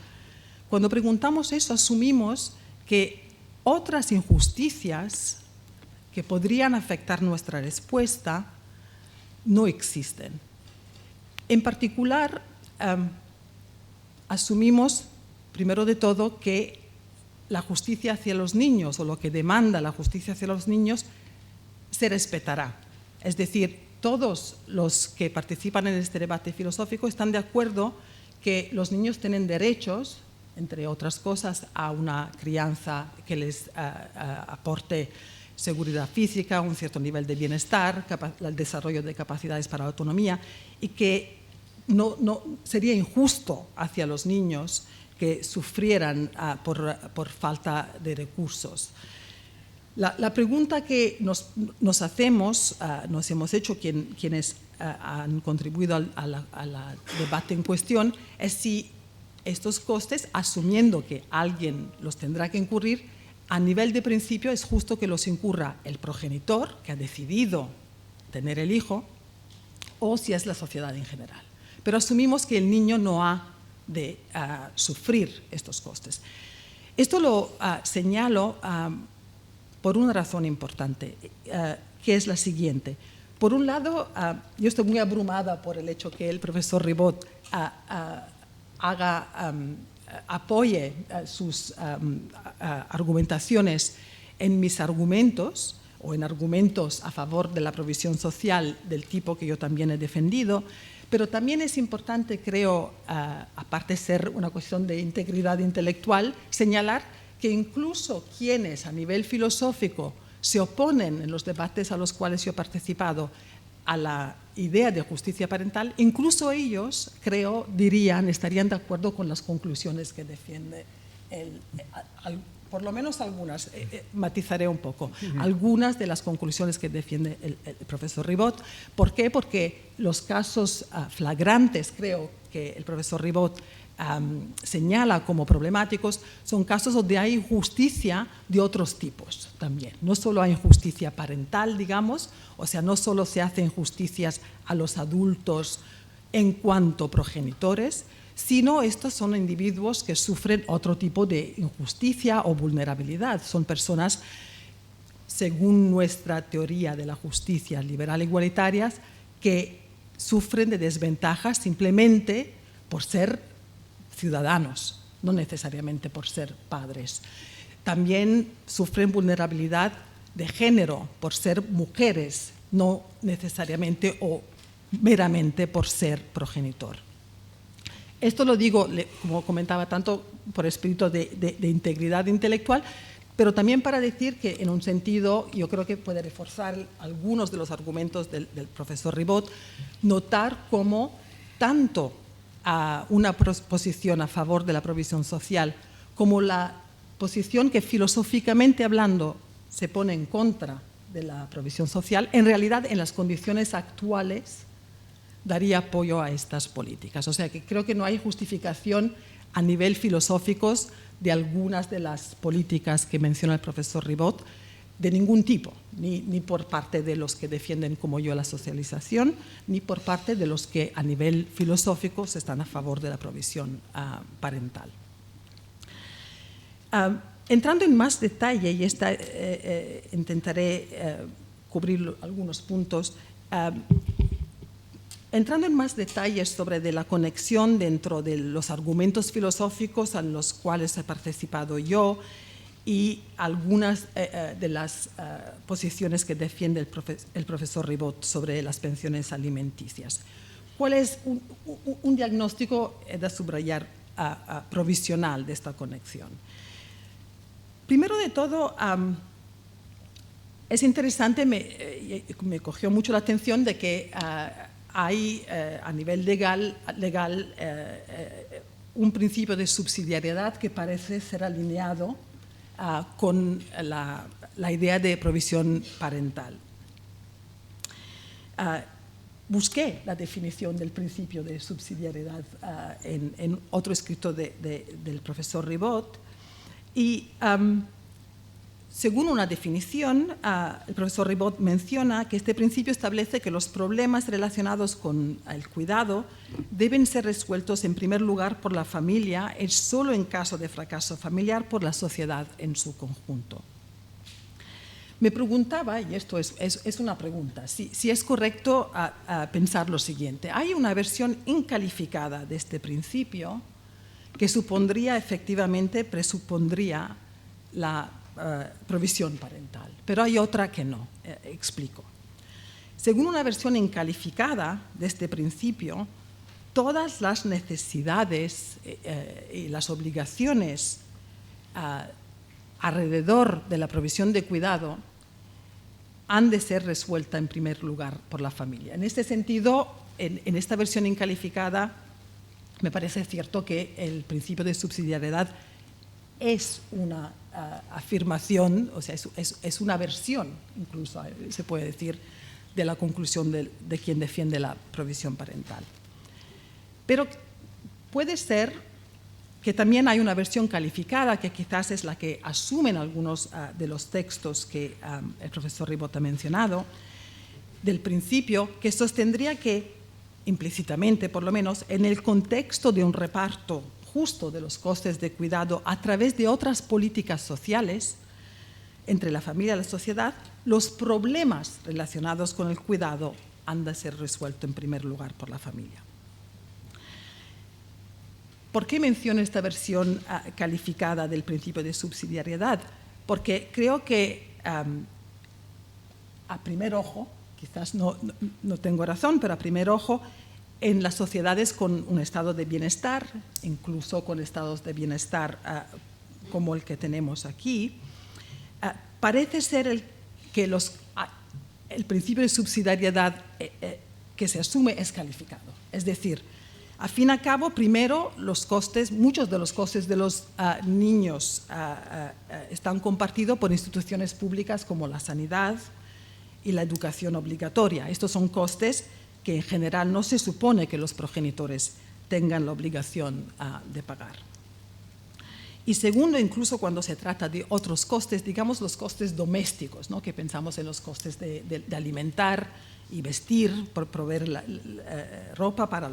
Cuando preguntamos eso, asumimos que otras injusticias que podrían afectar nuestra respuesta no existen. En particular, asumimos, primero de todo, que la justicia hacia los niños, o lo que demanda la justicia hacia los niños, se respetará. Es decir, todos los que participan en este debate filosófico están de acuerdo que los niños tienen derechos, entre otras cosas, a una crianza que les aporte seguridad física, un cierto nivel de bienestar, el desarrollo de capacidades para la autonomía, y que no sería injusto hacia los niños que sufrieran por falta de recursos. La pregunta que nos hacemos, nos hemos hecho quienes han contribuido al debate en cuestión, es si estos costes, asumiendo que alguien los tendrá que incurrir, a nivel de principio es justo que los incurra el progenitor, que ha decidido tener el hijo, o si es la sociedad en general. Pero asumimos que el niño no ha de sufrir estos costes. Esto lo señalo por una razón importante, que es la siguiente. Por un lado, yo estoy muy abrumada por el hecho que el profesor Ribot apoye sus argumentaciones en mis argumentos o en argumentos a favor de la provisión social del tipo que yo también he defendido, pero también es importante, creo, aparte de ser una cuestión de integridad intelectual, señalar que incluso quienes a nivel filosófico se oponen en los debates a los cuales yo he participado a la idea de justicia parental, incluso ellos, creo, estarían de acuerdo con las conclusiones que defiende por lo menos algunas, matizaré un poco, algunas de las conclusiones que defiende el profesor Ribot. ¿Por qué? Porque los casos flagrantes, creo, que el profesor Ribot señala como problemáticos son casos donde hay injusticia de otros tipos también. No solo hay injusticia parental, digamos, o sea, no solo se hacen injusticias a los adultos en cuanto progenitores, sino estos son individuos que sufren otro tipo de injusticia o vulnerabilidad. Son personas, según nuestra teoría de la justicia liberal igualitaria, que sufren de desventajas simplemente por ser ciudadanos, no necesariamente por ser padres. También sufren vulnerabilidad de género por ser mujeres, no necesariamente o meramente por ser progenitor. Esto lo digo, como comentaba, tanto por espíritu de integridad intelectual, pero también para decir que en un sentido, yo creo que puede reforzar algunos de los argumentos del profesor Ribot, notar cómo tanto una posición a favor de la provisión social como la posición que filosóficamente hablando se pone en contra de la provisión social, en realidad en las condiciones actuales daría apoyo a estas políticas. O sea que creo que no hay justificación a nivel filosófico de algunas de las políticas que menciona el profesor Ribot, de ningún tipo, ni por parte de los que defienden como yo la socialización, ni por parte de los que a nivel filosófico están a favor de la provisión parental. Entrando en más detalle, y intentaré cubrir algunos puntos, entrando en más detalles sobre la conexión dentro de los argumentos filosóficos en los cuales he participado yo y algunas de las posiciones que defiende el profesor Ribot sobre las pensiones alimenticias. ¿Cuál es un diagnóstico de subrayar provisional de esta conexión? Primero de todo, es interesante, me cogió mucho la atención de que hay a nivel legal un principio de subsidiariedad que parece ser alineado con la idea de provisión parental. Busqué la definición del principio de subsidiariedad en otro escrito del profesor Ribot y según una definición, el profesor Ribot menciona que este principio establece que los problemas relacionados con el cuidado deben ser resueltos en primer lugar por la familia y solo en caso de fracaso familiar por la sociedad en su conjunto. Me preguntaba, y esto es una pregunta, si es correcto pensar lo siguiente. Hay una versión incalificada de este principio que presupondría la provisión parental, pero hay otra que no. Explico. Según una versión incalificada de este principio, todas las necesidades y las obligaciones alrededor de la provisión de cuidado han de ser resueltas en primer lugar por la familia. En este sentido, en esta versión incalificada, me parece cierto que el principio de subsidiariedad es una afirmación, o sea, es una versión, incluso se puede decir, de la conclusión de quien defiende la provisión parental. Pero puede ser que también hay una versión calificada, que quizás es la que asumen algunos de los textos que el profesor Ribot ha mencionado, del principio, que sostendría que, implícitamente por lo menos, en el contexto de un reparto justo de los costes de cuidado a través de otras políticas sociales entre la familia y la sociedad, los problemas relacionados con el cuidado han de ser resueltos en primer lugar por la familia. ¿Por qué menciono esta versión calificada del principio de subsidiariedad? Porque creo que a primer ojo, quizás no tengo razón, pero a primer ojo, en las sociedades con un estado de bienestar, incluso con estados de bienestar como el que tenemos aquí, parece ser que el principio de subsidiariedad que se asume es calificado. Es decir, a fin y a cabo, primero, muchos de los costes de los niños están compartidos por instituciones públicas como la sanidad y la educación obligatoria. Estos son costes que en general no se supone que los progenitores tengan la obligación de pagar. Y segundo, incluso cuando se trata de otros costes, digamos los costes domésticos, ¿no? Que pensamos en los costes de alimentar y vestir, por proveer ropa para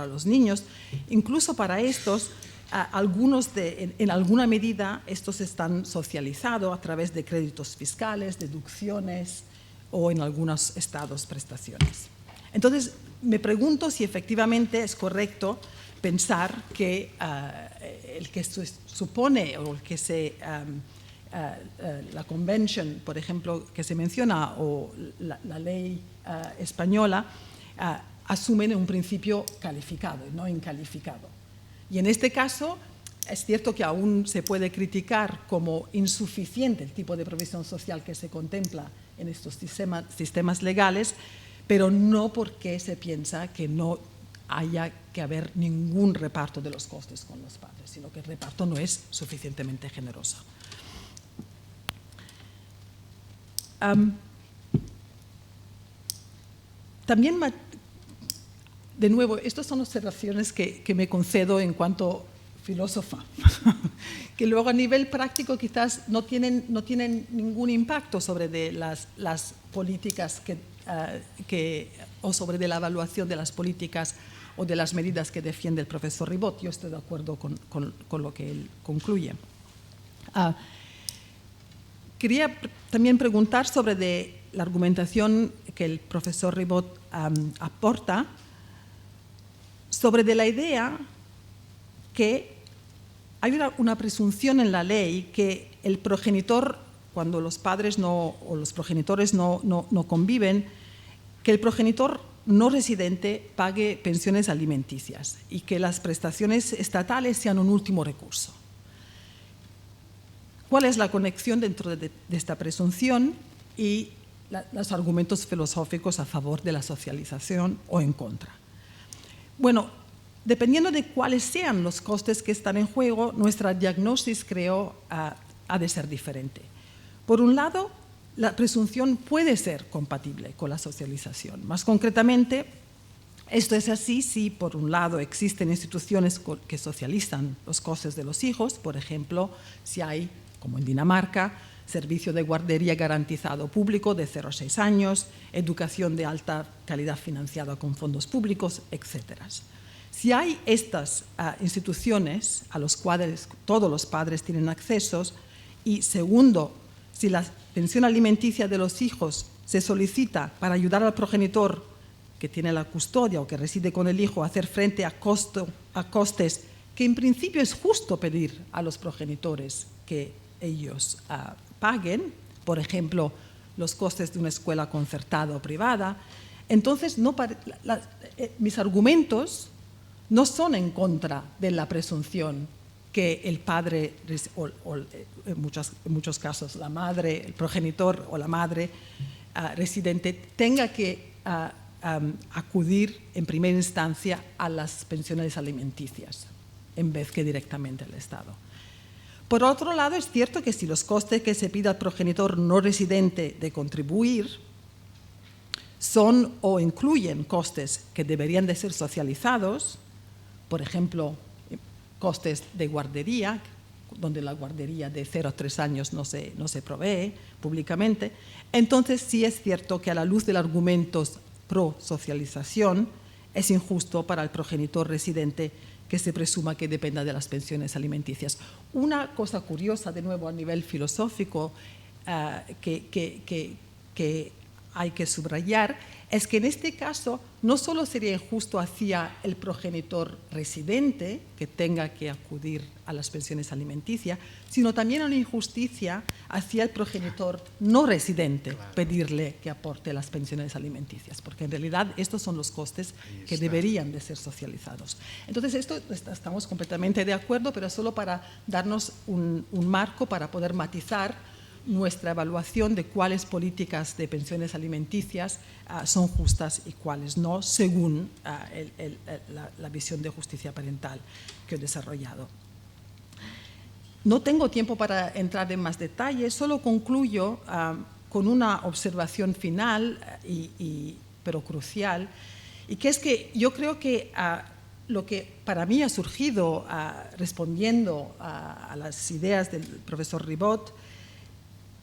los niños, incluso para estos, algunos en alguna medida estos están socializados a través de créditos fiscales, deducciones o en algunos estados prestaciones. Entonces, me pregunto si efectivamente es correcto pensar que el que supone o el que la convention, por ejemplo, que se menciona, o la ley española, asumen un principio calificado y no incalificado. Y en este caso, es cierto que aún se puede criticar como insuficiente el tipo de provisión social que se contempla en estos sistemas legales, pero no porque se piensa que no haya que haber ningún reparto de los costes con los padres, sino que el reparto no es suficientemente generoso. También, de nuevo, estas son observaciones que me concedo en cuanto filósofa, que luego a nivel práctico quizás no tienen ningún impacto sobre las políticas o sobre de la evaluación de las políticas o de las medidas que defiende el profesor Ribot. Yo estoy de acuerdo con lo que él concluye. Quería también preguntar sobre la argumentación que el profesor Ribot aporta sobre de la idea que hay una presunción en la ley que el progenitor, cuando los padres o los progenitores no conviven, que el progenitor no residente pague pensiones alimenticias y que las prestaciones estatales sean un último recurso. ¿Cuál es la conexión dentro de esta presunción y los argumentos filosóficos a favor de la socialización o en contra? Bueno, dependiendo de cuáles sean los costes que están en juego, nuestra diagnosis, creo, ha de ser diferente. Por un lado, la presunción puede ser compatible con la socialización. Más concretamente, esto es así si, por un lado, existen instituciones que socializan los costes de los hijos, por ejemplo, si hay, como en Dinamarca, servicio de guardería garantizado público de 0 a 6 años, educación de alta calidad financiada con fondos públicos, etc. Si hay estas instituciones a las cuales todos los padres tienen accesos, y segundo, si la pensión alimenticia de los hijos se solicita para ayudar al progenitor que tiene la custodia o que reside con el hijo a hacer frente a costes que en principio es justo pedir a los progenitores que ellos paguen, por ejemplo, los costes de una escuela concertada o privada, entonces mis argumentos no son en contra de la presunción que el padre, o en muchos casos la madre, el progenitor o la madre residente, tenga que acudir en primera instancia a las pensiones alimenticias en vez que directamente al Estado. Por otro lado, es cierto que si los costes que se pide al progenitor no residente de contribuir son o incluyen costes que deberían de ser socializados, por ejemplo, costes de guardería, donde la guardería de 0 a 3 años no se provee públicamente, entonces sí es cierto que a la luz de los argumentos pro socialización es injusto para el progenitor residente que se presuma que dependa de las pensiones alimenticias. Una cosa curiosa, de nuevo a nivel filosófico, que hay que subrayar, es que en este caso no solo sería injusto hacia el progenitor residente que tenga que acudir a las pensiones alimenticias, sino también una injusticia hacia el progenitor no residente, pedirle que aporte las pensiones alimenticias, porque en realidad estos son los costes que deberían de ser socializados. Entonces, esto estamos completamente de acuerdo, pero solo para darnos un marco para poder matizar nuestra evaluación de cuáles políticas de pensiones alimenticias son justas y cuáles no, según la visión de justicia parental que he desarrollado. No tengo tiempo para entrar en más detalles, solo concluyo con una observación final, pero crucial, y que es que yo creo que lo que para mí ha surgido respondiendo a las ideas del profesor Ribot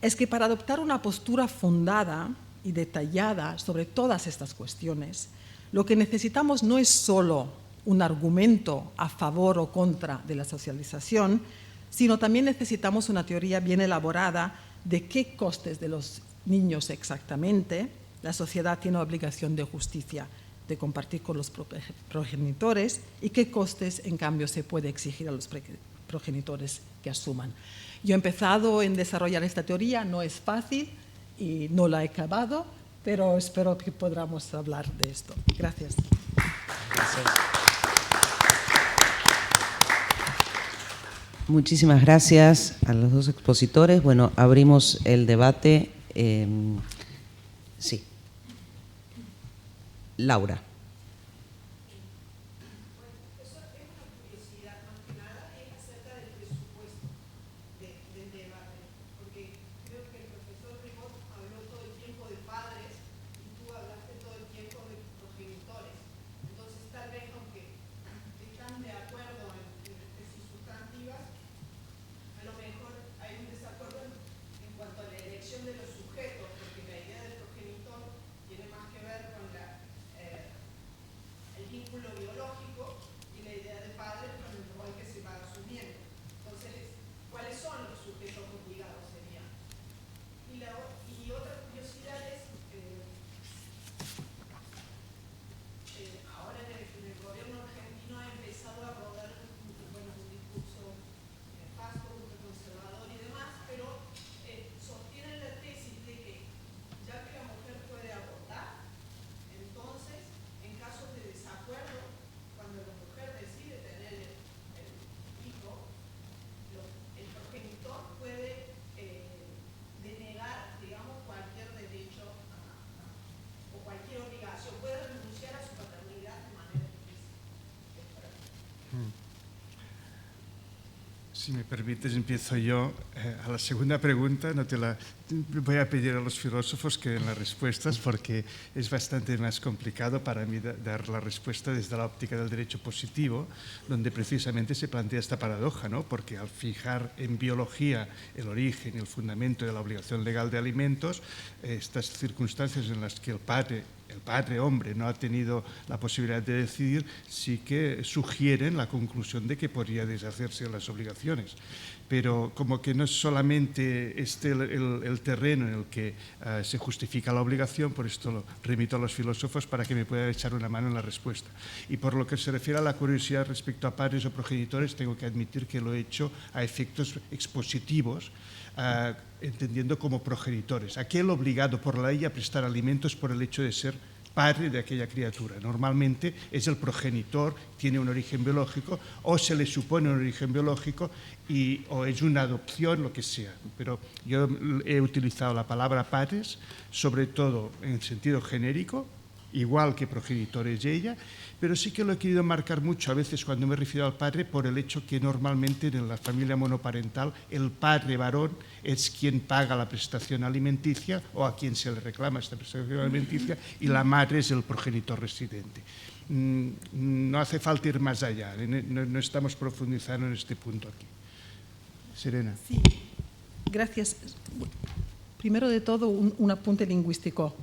es que para adoptar una postura fundada y detallada sobre todas estas cuestiones, lo que necesitamos no es solo un argumento a favor o contra de la socialización, sino también necesitamos una teoría bien elaborada de qué costes de los niños exactamente la sociedad tiene obligación de justicia de compartir con los progenitores y qué costes, en cambio, se puede exigir a los progenitores que asuman. Yo he empezado en desarrollar esta teoría, no es fácil y no la he acabado, pero espero que podamos hablar de esto. Gracias. Gracias. Muchísimas gracias a los dos expositores. Bueno, abrimos el debate. Sí. Laura. Si me permites, empiezo yo. A la segunda pregunta no te la voy a pedir a los filósofos que den las respuestas porque es bastante más complicado para mí dar la respuesta desde la óptica del derecho positivo, donde precisamente se plantea esta paradoja, ¿no? Porque al fijar en biología el origen y el fundamento de la obligación legal de alimentos, estas circunstancias en las que el padre hombre no ha tenido la posibilidad de decidir, sí que sugieren la conclusión de que podría deshacerse de las obligaciones. Pero como que no es solamente el terreno en el que se justifica la obligación, por esto lo remito a los filósofos para que me puedan echar una mano en la respuesta. Y por lo que se refiere a la curiosidad respecto a padres o progenitores, tengo que admitir que lo he hecho a efectos expositivos, entendiendo como progenitores. Aquel obligado por la ley a prestar alimentos por el hecho de ser padre de aquella criatura. Normalmente es el progenitor, tiene un origen biológico, o se le supone un origen biológico, o es una adopción, lo que sea. Pero yo he utilizado la palabra padres, sobre todo en sentido genérico, igual que progenitor es ella, pero sí que lo he querido marcar mucho a veces cuando me he referido al padre por el hecho que normalmente en la familia monoparental el padre varón es quien paga la prestación alimenticia o a quien se le reclama esta prestación alimenticia y la madre es el progenitor residente. No hace falta ir más allá, no estamos profundizando en este punto aquí. Serena. Sí, gracias. Primero de todo, un apunte lingüístico.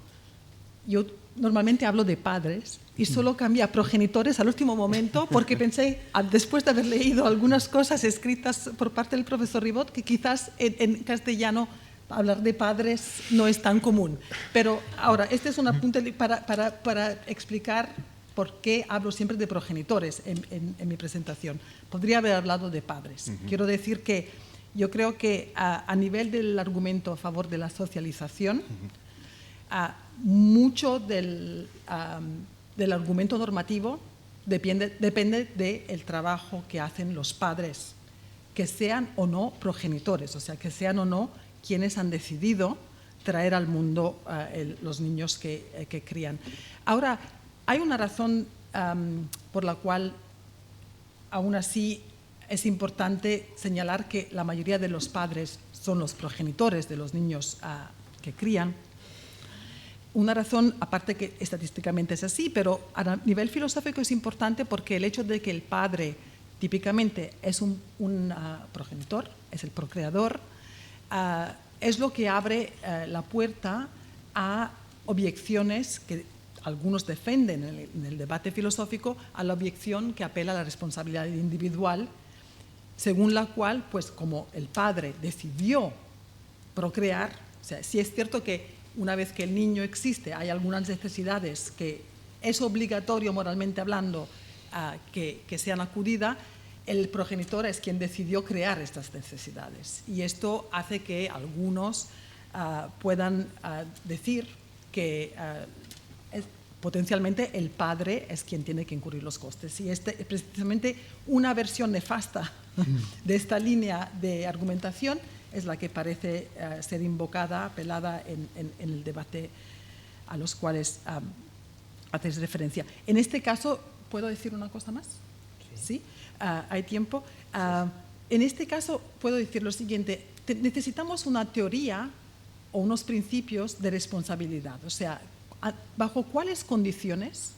Yo normalmente hablo de padres y solo cambié a progenitores al último momento porque pensé, después de haber leído algunas cosas escritas por parte del profesor Ribot, que quizás en castellano hablar de padres no es tan común. Pero ahora, este es un apunte para explicar por qué hablo siempre de progenitores en mi presentación. Podría haber hablado de padres. Quiero decir que yo creo que a nivel del argumento a favor de la socialización, mucho del argumento normativo depende del trabajo que hacen los padres, que sean o no progenitores, o sea, que sean o no quienes han decidido traer al mundo los niños que crían. Ahora, hay una razón por la cual aún así es importante señalar que la mayoría de los padres son los progenitores de los niños que crían. Una razón, aparte que estadísticamente es así, pero a nivel filosófico es importante porque el hecho de que el padre típicamente es un progenitor, es el procreador, es lo que abre la puerta a objeciones que algunos defienden en el debate filosófico, a la objeción que apela a la responsabilidad individual, según la cual, pues como el padre decidió procrear, o sea, sí es cierto que una vez que el niño existe hay algunas necesidades que es obligatorio moralmente hablando que sean acudidas, el progenitor es quien decidió crear estas necesidades y esto hace que algunos puedan decir que potencialmente el padre es quien tiene que incurrir los costes y precisamente una versión nefasta de esta línea de argumentación es la que parece ser invocada, apelada en el debate a los cuales hacéis referencia. En este caso, ¿puedo decir una cosa más? ¿Sí? ¿Hay tiempo? En este caso, puedo decir lo siguiente. Necesitamos una teoría o unos principios de responsabilidad. O sea, ¿bajo cuáles condiciones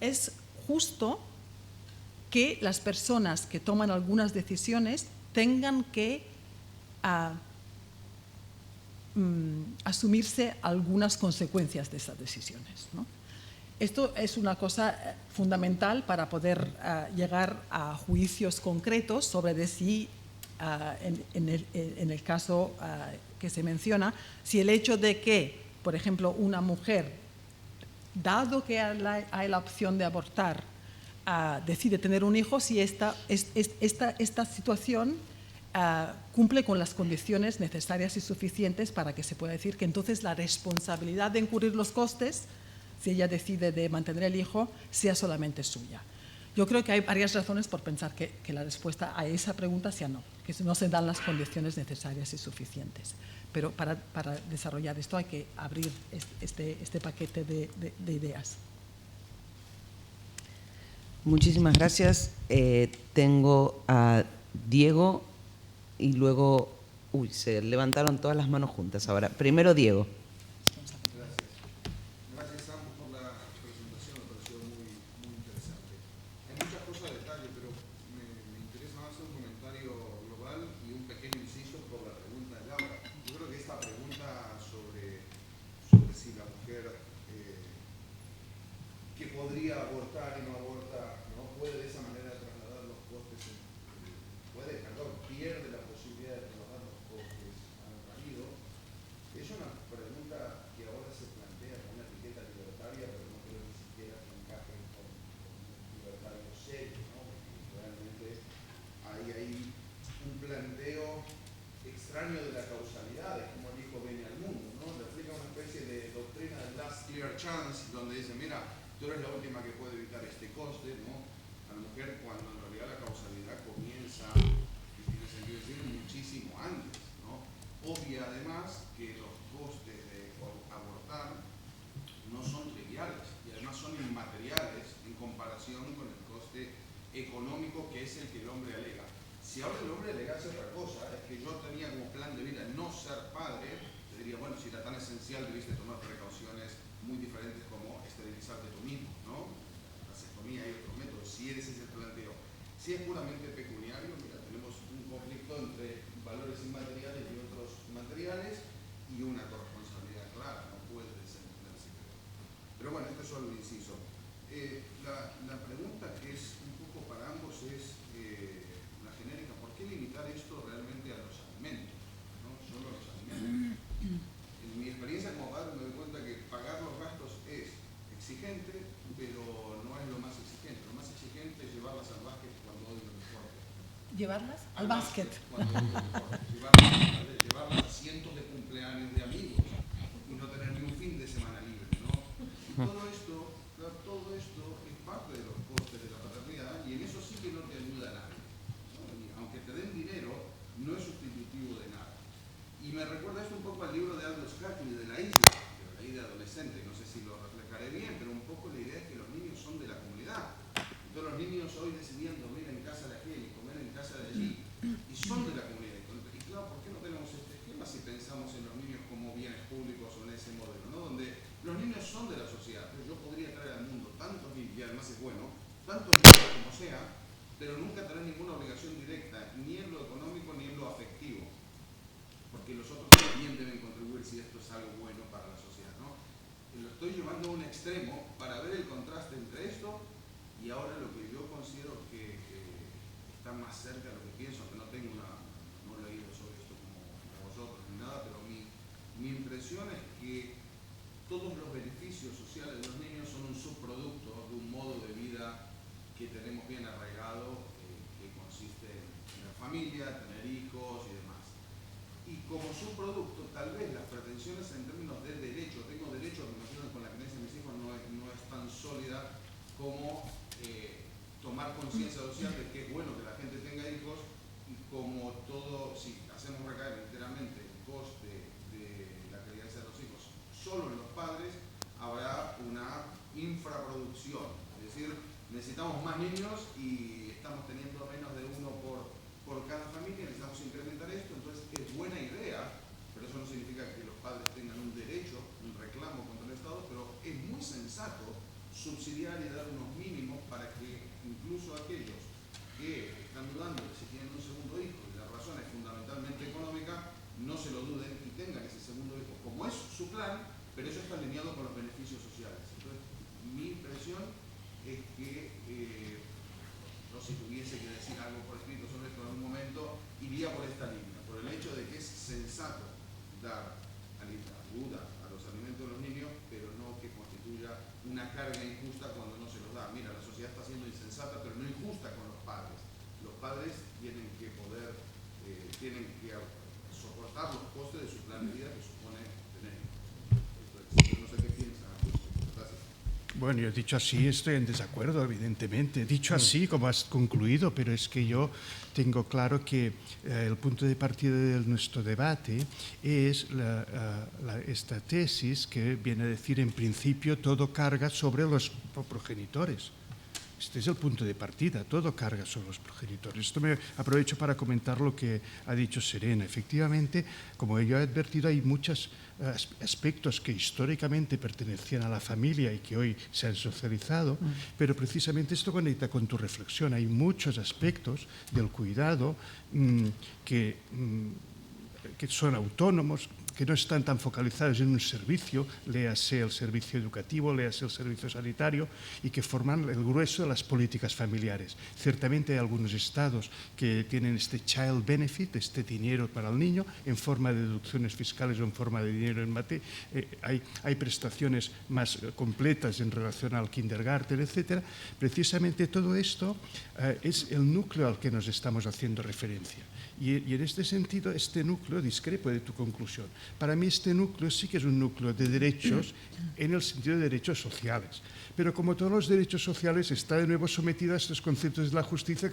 es justo que las personas que toman algunas decisiones tengan que asumirse algunas consecuencias de esas decisiones, ¿no? Esto es una cosa fundamental para poder llegar a juicios concretos sobre de si, en el caso que se menciona, si el hecho de que, por ejemplo, una mujer, dado que hay la opción de abortar, decide tener un hijo, si esta situación cumple con las condiciones necesarias y suficientes para que se pueda decir que entonces la responsabilidad de incurrir los costes, si ella decide de mantener el hijo, sea solamente suya. Yo creo que hay varias razones por pensar que la respuesta a esa pregunta sea no, que no se dan las condiciones necesarias y suficientes. Pero para desarrollar esto hay que abrir este paquete de ideas. Muchísimas gracias. Tengo a Diego y luego... Uy, se levantaron todas las manos juntas ahora. Primero Diego. Gracias ambos por la presentación, me pareció muy interesante. Hay muchas cosas de detalle, pero me interesa más un comentario global y un pequeño inciso por la pregunta de Laura. Yo creo que esta pregunta sobre si la mujer que podría abortar y no aborta, no puede de esa manera trasladar los costes, pierde la posibilidad de trasladar los costes al marido, es una pregunta que ahora se plantea con una etiqueta libertaria, pero no creo ni siquiera que encaje con un libertario serio, ¿no? Porque realmente hay un planteo extraño de la causalidad, es como el hijo viene al mundo, ¿no? Refleja una especie de doctrina del last clear chance, donde dice, mira, tú eres la última que puede evitar este coste, ¿no? A la mujer, cuando en realidad la causalidad comienza, y tiene sentido decir, muchísimo antes, ¿no? Obvia además que los costes de abortar no son triviales y además son inmateriales en comparación con el coste económico que es el que el hombre alega. Si ahora el hombre alegase otra cosa, es que yo tenía como plan de vida no ser padre, te diría, bueno, si era tan esencial debiste tomar precauciones muy diferentes como esterilizarte tú mismo, ¿no? La vasectomía y otros métodos, si ese es el planteo. Si es puramente pecuniario, mira, tenemos un conflicto entre valores inmateriales y otros materiales y una corresponsabilidad clara, no puede desentenderse. Pero bueno, esto es solo un inciso. La pregunta que es un poco para ambos es la genérica, ¿por qué limitar esto realmente a los alimentos? ¿No? Solo a los alimentos. En mi experiencia como padre me doy cuenta que pagar los gastos es exigente, pero no es lo más exigente. Lo más exigente es llevarlas al básquet cuando odio el deporte. ¿Llevarlas? Al básquet. Cuando odio el deporte. Llevarlas a cientos de cumpleaños de amigos y no tener ni un fin de semana libre, ¿no? Y todo esto es parte de los costes de la paternidad y en eso sí que no te ayuda a nadie, ¿no? Y aunque te den dinero, no es sustitutivo de nada. Y me recuerda esto un poco al libro de Aldous Huxley de La Isla, que lo leí de adolescente, no sé si lo reflejaré bien, pero un poco la idea es que los niños son de la comunidad. Entonces los niños hoy decidían dormir en casa de aquel y comer en casa de allí, y son de la comunidad. Y claro, ¿por qué no tenemos este esquema si pensamos en los niños como bienes públicos o en ese modelo? niños son de la sociedad. Yo podría traer al mundo tantos niños, y además es bueno, tantos niños como sea, pero nunca tener ninguna obligación directa, ni en lo económico ni en lo afectivo, porque los otros también deben contribuir si esto es algo bueno para la sociedad, ¿no? Y lo estoy llevando a un extremo para ver el contraste entre esto y ahora lo que yo considero que está más cerca de lo que pienso, que no he leído sobre esto como vosotros ni nada, pero mi impresión es que todos los beneficios sociales de los niños son un subproducto de un modo de vida que tenemos bien arraigado, que consiste en tener familia, tener hijos y demás. Y como subproducto, tal vez las pretensiones en términos de derecho, tengo derecho a relaciones con la creencia de mis hijos, no es tan sólida como tomar conciencia social de que es bueno que la gente tenga hijos, y como todo, si hacemos recaer enteramente el coste de la crianza de los hijos solo en los padres, habrá una infraproducción, es decir, necesitamos más niños y estamos teniendo menos de uno por cada familia, necesitamos incrementar esto, entonces es buena idea, pero eso no significa que los padres tengan un derecho, un reclamo contra el Estado, pero es muy sensato subsidiar y dar unos mínimos para que incluso aquellos que están dudando de si tienen un segundo hijo y la razón es fundamentalmente económica, no se lo duden y tengan ese segundo hijo, como es su plan, pero eso está alineado con los beneficios sociales. Entonces, mi impresión es que, no si tuviese que decir algo por escrito sobre esto en algún momento, iría por esta línea, por el hecho de que es sensato dar ayuda a los alimentos de los niños, pero no que constituya una carga injusta cuando no se los da. Mira, la sociedad está siendo insensata, pero no injusta con los padres. Los padres tienen que poder, tienen que soportar los costes de su plan de vida que supone tener. Entonces, no sé qué piensan. Gracias. Bueno, yo dicho así estoy en desacuerdo, evidentemente. Dicho así, como has concluido, pero es que yo tengo claro que el punto de partida de nuestro debate es esta tesis que viene a decir, en principio, todo carga sobre los progenitores. Este es el punto de partida, todo carga sobre los progenitores. Esto me aprovecho para comentar lo que ha dicho Serena. Efectivamente, como yo he advertido, hay muchos aspectos que históricamente pertenecían a la familia y que hoy se han socializado, pero precisamente esto conecta con tu reflexión. Hay muchos aspectos del cuidado que son autónomos, que no están tan focalizados en un servicio, léase el servicio educativo, léase el servicio sanitario, y que forman el grueso de las políticas familiares. Ciertamente hay algunos estados que tienen este child benefit, este dinero para el niño, en forma de deducciones fiscales o en forma de dinero en hay prestaciones más completas en relación al kindergarten, etc. Precisamente todo esto es el núcleo al que nos estamos haciendo referencia. Y en este sentido, este núcleo, discrepo de tu conclusión, para mí este núcleo sí que es un núcleo de derechos en el sentido de derechos sociales. Pero como todos los derechos sociales, está de nuevo sometido a estos conceptos de la justicia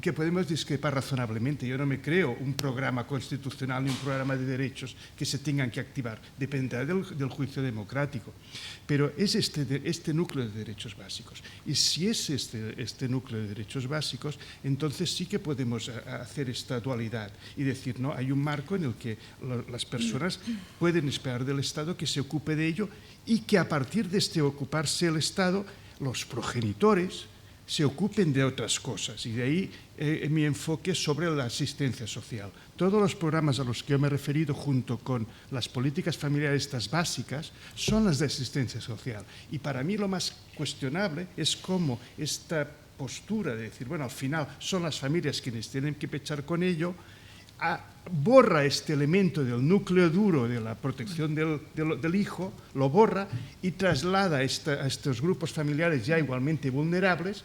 que podemos discrepar razonablemente. Yo no me creo un programa constitucional ni un programa de derechos que se tengan que activar. Dependerá del juicio democrático. Pero es este núcleo de derechos básicos. Y si es este núcleo de derechos básicos, entonces sí que podemos hacer esta dualidad y decir, no, hay un marco en el que las personas pueden esperar del Estado que se ocupe de ello y que a partir de este ocuparse el Estado, los progenitores se ocupen de otras cosas. Y de ahí mi enfoque sobre la asistencia social. Todos los programas a los que yo me he referido, junto con las políticas familiares estas básicas, son las de asistencia social. Y para mí lo más cuestionable es cómo esta postura de decir, bueno, al final son las familias quienes tienen que pechar con ello, borra este elemento del núcleo duro de la protección del hijo, lo borra y traslada a estos grupos familiares ya igualmente vulnerables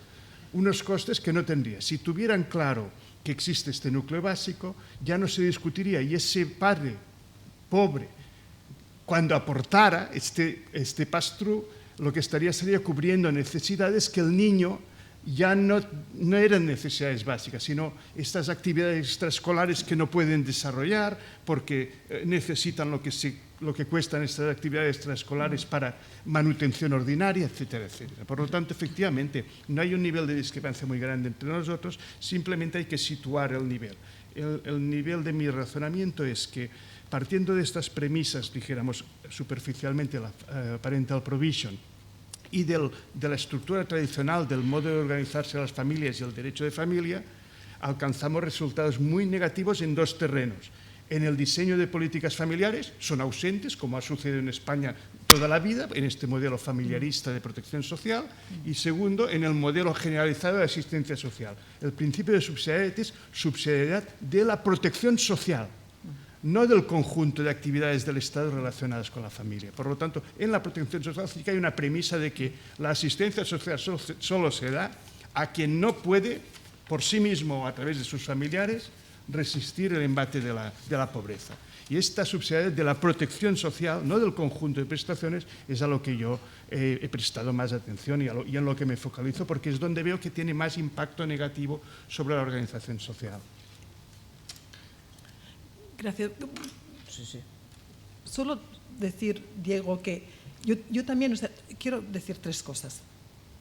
unos costes que no tendría. Si tuvieran claro que existe este núcleo básico, ya no se discutiría, y ese padre pobre, cuando aportara este pass-through, lo que sería cubriendo necesidades que el niño ya no eran necesidades básicas, sino estas actividades extraescolares que no pueden desarrollar porque necesitan lo que cuestan estas actividades extraescolares para manutención ordinaria, etcétera, etcétera. Por lo tanto, efectivamente, no hay un nivel de discrepancia muy grande entre nosotros, simplemente hay que situar el nivel. El nivel de mi razonamiento es que partiendo de estas premisas, dijéramos superficialmente, la parental provision, y de la estructura tradicional del modo de organizarse las familias y el derecho de familia, alcanzamos resultados muy negativos en dos terrenos. En el diseño de políticas familiares son ausentes, como ha sucedido en España toda la vida, en este modelo familiarista de protección social, y segundo, en el modelo generalizado de asistencia social. El principio de subsidiariedad es subsidiariedad de la protección social, no del conjunto de actividades del Estado relacionadas con la familia. Por lo tanto, en la protección social sí que hay una premisa de que la asistencia social solo se da a quien no puede, por sí mismo o a través de sus familiares, resistir el embate de la pobreza. Y esta subsidiariedad de la protección social, no del conjunto de prestaciones, es a lo que yo he prestado más atención y en lo que me focalizo, porque es donde veo que tiene más impacto negativo sobre la organización social. Gracias. Sí. Solo decir, Diego, que yo también, o sea, quiero decir tres cosas.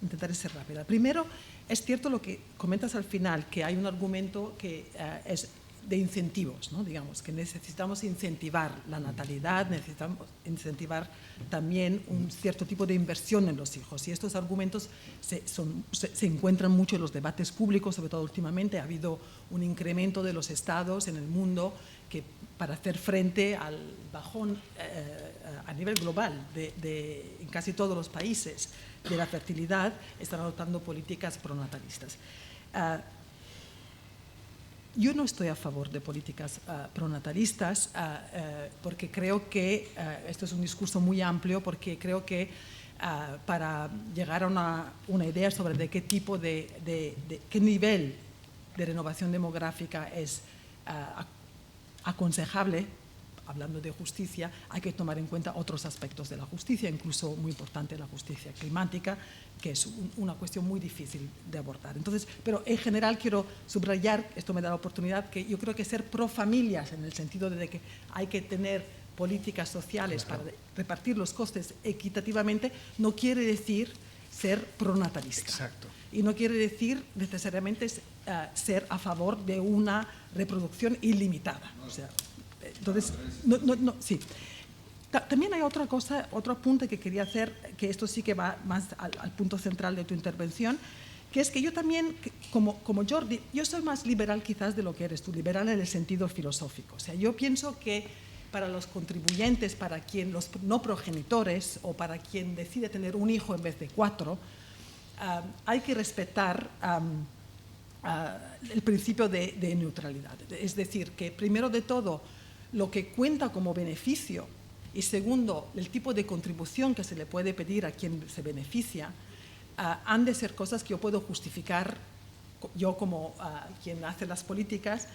Intentaré ser rápida. Primero, es cierto lo que comentas al final, que hay un argumento que es de incentivos, ¿no? Digamos, que necesitamos incentivar la natalidad, necesitamos incentivar también un cierto tipo de inversión en los hijos. Y estos argumentos se encuentran mucho en los debates públicos, sobre todo últimamente. Ha habido un incremento de los estados en el mundo que, para hacer frente al bajón a nivel global en casi todos los países de la fertilidad, están adoptando políticas pronatalistas. Yo no estoy a favor de políticas pronatalistas porque creo que, esto es un discurso muy amplio, porque creo que para llegar a una idea sobre de qué tipo qué nivel de renovación demográfica es aconsejable, hablando de justicia, hay que tomar en cuenta otros aspectos de la justicia, incluso muy importante la justicia climática, que es una cuestión muy difícil de abordar. Entonces, pero en general quiero subrayar, esto me da la oportunidad, que yo creo que ser pro familias, en el sentido de que hay que tener políticas sociales para repartir los costes equitativamente, no quiere decir ser pronatalista. Exacto. Y no quiere decir necesariamente ser a favor de una reproducción ilimitada. O sea, entonces, sí. También hay otra cosa, otro apunte que quería hacer, que esto sí que va más al punto central de tu intervención, que es que yo también, como Jordi, yo soy más liberal quizás de lo que eres tú, liberal en el sentido filosófico. O sea, yo pienso que para los contribuyentes, para quien los no progenitores o para quien decide tener un hijo en vez de 4, hay que respetar el principio de neutralidad. Es decir, que primero de todo, lo que cuenta como beneficio y segundo, el tipo de contribución que se le puede pedir a quien se beneficia, han de ser cosas que yo puedo justificar, yo como quien hace las políticas,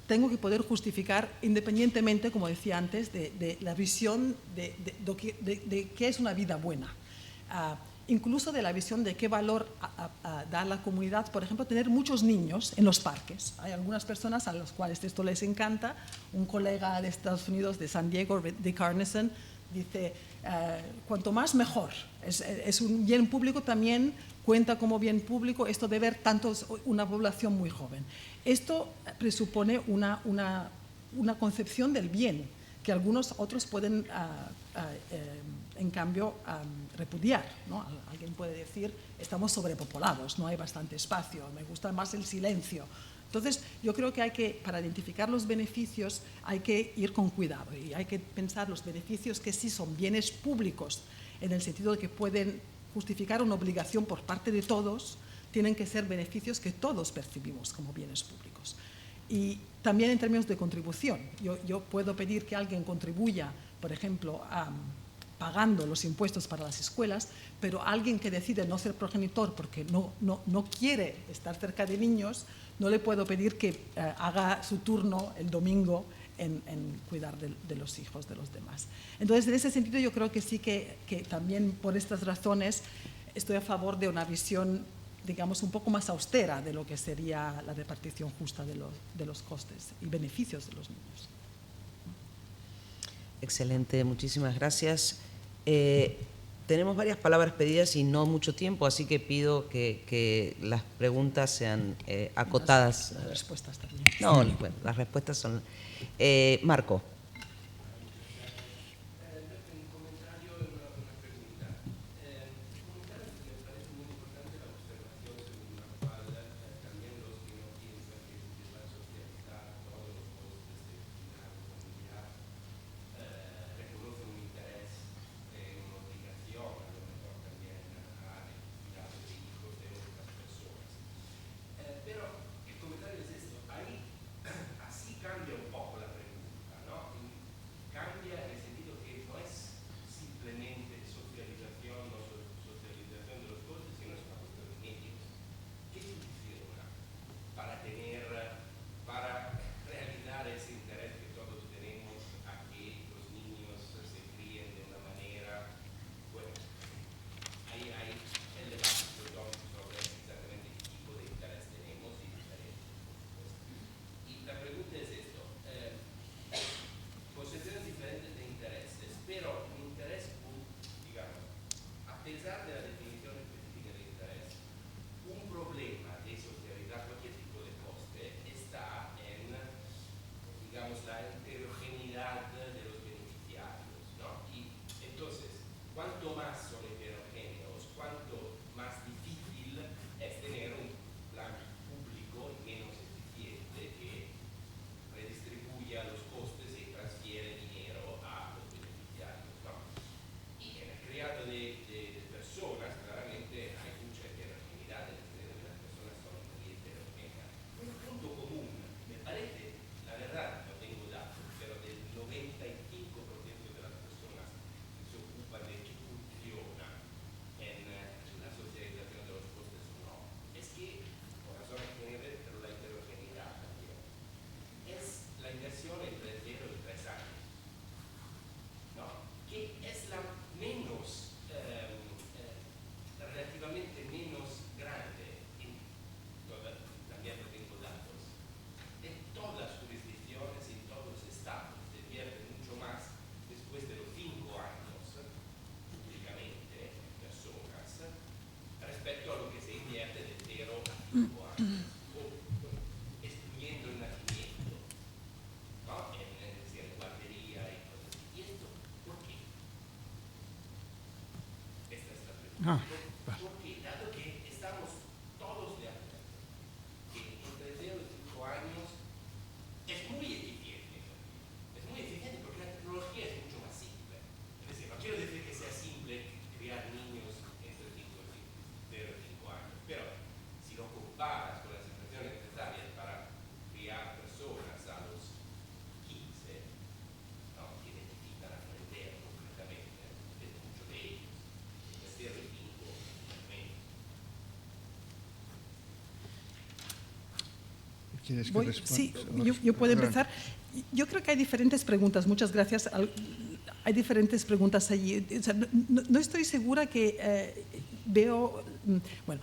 tengo que poder justificar independientemente, como decía antes, de la visión de qué es una vida buena. Incluso de la visión de qué valor da a la comunidad, por ejemplo, tener muchos niños en los parques. Hay algunas personas a las cuales esto les encanta. Un colega de Estados Unidos, de San Diego, Dick Arneson, dice, cuanto más mejor. Es un bien público también, cuenta como bien público esto de ver una población muy joven. Esto presupone una concepción del bien que algunos otros pueden en cambio repudiar, ¿no? Alguien puede decir, estamos sobrepopulados, no hay bastante espacio, me gusta más el silencio. Entonces, yo creo que para identificar los beneficios hay que ir con cuidado y hay que pensar los beneficios que sí son bienes públicos, en el sentido de que pueden justificar una obligación por parte de todos, tienen que ser beneficios que todos percibimos como bienes públicos. Y también en términos de contribución, yo puedo pedir que alguien contribuya, por ejemplo, pagando los impuestos para las escuelas, pero alguien que decide no ser progenitor porque no quiere estar cerca de niños, no le puedo pedir que haga su turno el domingo en cuidar de los hijos de los demás. Entonces, en ese sentido, yo creo que sí que también por estas razones estoy a favor de una visión, digamos, un poco más austera de lo que sería la repartición justa de los costes y beneficios de los niños. Excelente, muchísimas gracias. Tenemos varias palabras pedidas y no mucho tiempo, así que pido que las preguntas sean acotadas. Las respuestas también. No, bueno, las respuestas son... Marco. Ah, Porque dado que estamos todos de acuerdo que entre 0 y 5 años es muy eficiente. Es muy eficiente porque la tecnología es mucho más simple. Es decir, no quiero decir que sea simple criar niños entre 0 y 5 años, pero si lo comparas con las situaciones necesarias para criar personas a los 15, ¿no? Que necesitan aprender completamente, es mucho de ellos. Es 0 y 5 menos. ¿Quieres que responda? Sí, yo puedo empezar. Yo creo que hay diferentes preguntas, muchas gracias. Hay diferentes preguntas allí. O sea, no estoy segura que veo... Bueno,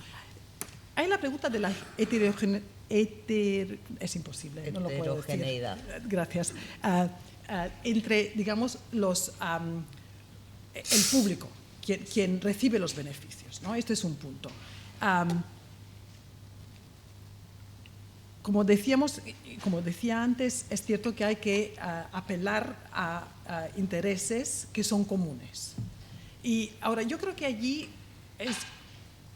hay la pregunta de la es imposible, no lo puedo decir. Heterogeneidad. Gracias. Entre, digamos, el público, quien recibe los beneficios, ¿no? Este es un punto. Como decía antes, es cierto que hay que apelar a intereses que son comunes. Y ahora, yo creo que allí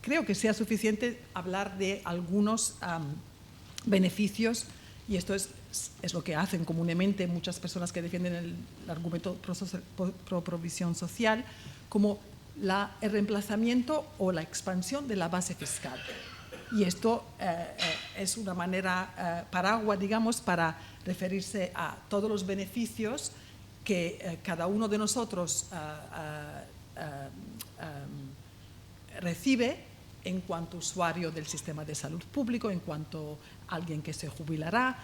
creo que sea suficiente hablar de algunos beneficios, y esto es lo que hacen comúnmente muchas personas que defienden el argumento pro provisión social, como el reemplazamiento o la expansión de la base fiscal. Y esto es una manera paraguas, digamos, para referirse a todos los beneficios que cada uno de nosotros recibe en cuanto usuario del sistema de salud público, en cuanto alguien que se jubilará.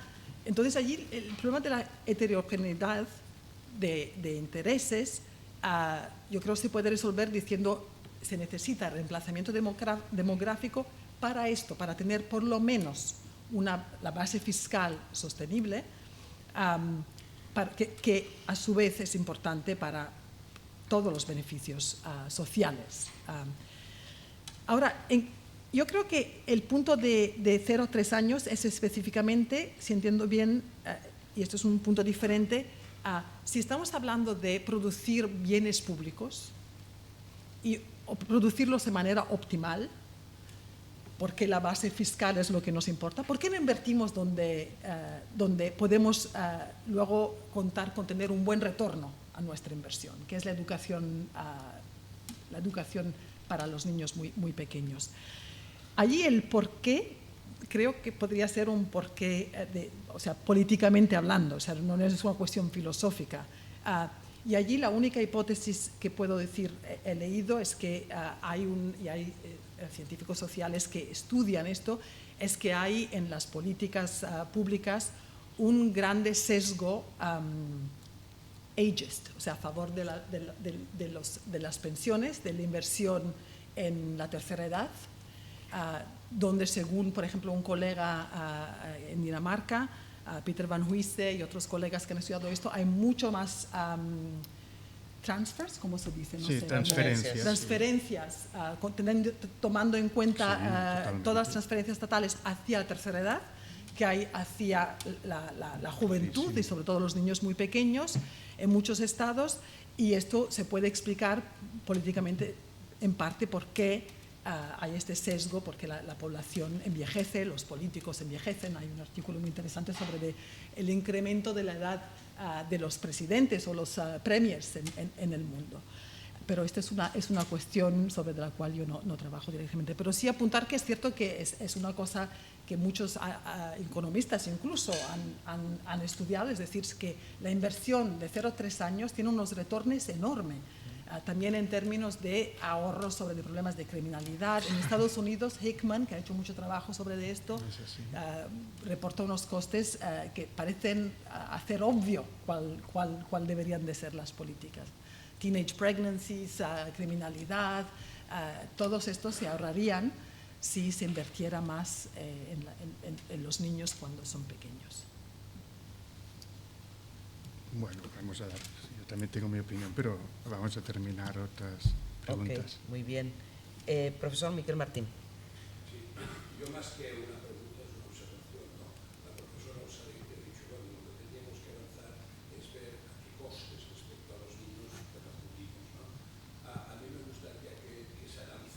Entonces, allí el problema de la heterogeneidad de intereses, yo creo que se puede resolver diciendo que se necesita reemplazamiento demográfico para esto, para tener por lo menos la base fiscal sostenible, que a su vez es importante para todos los beneficios sociales. Ahora, yo creo que el punto de 0 a 3 años es específicamente, si entiendo bien, y esto es un punto diferente, si estamos hablando de producir bienes públicos o producirlos de manera optimal, porque la base fiscal es lo que nos importa, ¿por qué no invertimos donde podemos luego contar con tener un buen retorno a nuestra inversión, que es la educación para los niños muy pequeños? Allí el porqué creo que podría ser un porqué, o sea, políticamente hablando, o sea, no es una cuestión filosófica. Y allí la única hipótesis que puedo decir he leído es que hay científicos sociales que estudian esto, es que hay en las políticas públicas un grande sesgo ageist, o sea, a favor de las pensiones, de la inversión en la tercera edad, donde según, por ejemplo, un colega en Dinamarca, Peter Van Huyse y otros colegas que han estudiado esto, hay mucho más transfers, ¿cómo se dice? No sí, sé, transferencias. Transferencias, tomando en cuenta todas las transferencias estatales hacia la tercera edad, que hay hacia la juventud y sobre todo los niños muy pequeños en muchos estados, y esto se puede explicar políticamente en parte por qué hay este sesgo, porque la población envejece, los políticos envejecen. Hay un artículo muy interesante sobre el incremento de la edad de los presidentes o los premiers en el mundo. Pero esta es una cuestión sobre la cual yo no trabajo directamente. Pero sí apuntar que es cierto que es una cosa que muchos economistas incluso han estudiado, es decir, que la inversión de 0 a 3 años tiene unos retornos enormes. También en términos de ahorros sobre problemas de criminalidad. En Estados Unidos, Hickman, que ha hecho mucho trabajo sobre esto, reporta unos costes que parecen hacer obvio cuál deberían de ser las políticas. Teenage pregnancies, criminalidad, todos estos se ahorrarían si se invirtiera más en los niños cuando son pequeños. Bueno, vamos a dar... También tengo mi opinión, pero vamos a terminar otras preguntas. Okay, muy bien. Profesor Miquel Martín. Sí, yo más que una pregunta es una observación, ¿no? La profesora Osarik ha dicho, bueno, lo que teníamos que avanzar es ver a qué costes respecto a los niños que los públicos, ¿no? A mí me gustaría que se analizara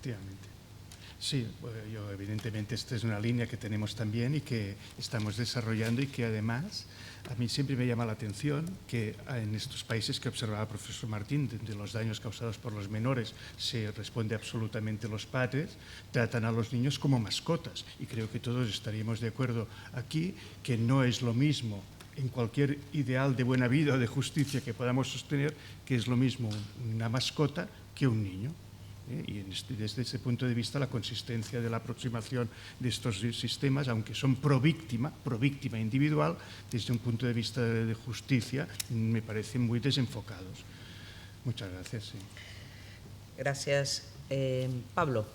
efectivamente. Sí, yo evidentemente esta es una línea que tenemos también y que estamos desarrollando y que además a mí siempre me llama la atención que en estos países que observaba el profesor Martín, de los daños causados por los menores, se responde absolutamente los padres, tratan a los niños como mascotas y creo que todos estaríamos de acuerdo aquí que no es lo mismo en cualquier ideal de buena vida o de justicia que podamos sostener, que es lo mismo una mascota que un niño. Y desde ese punto de vista la consistencia de la aproximación de estos sistemas, aunque son pro víctima individual, desde un punto de vista de justicia me parecen muy desenfocados. Muchas gracias. Sí. Gracias. Pablo.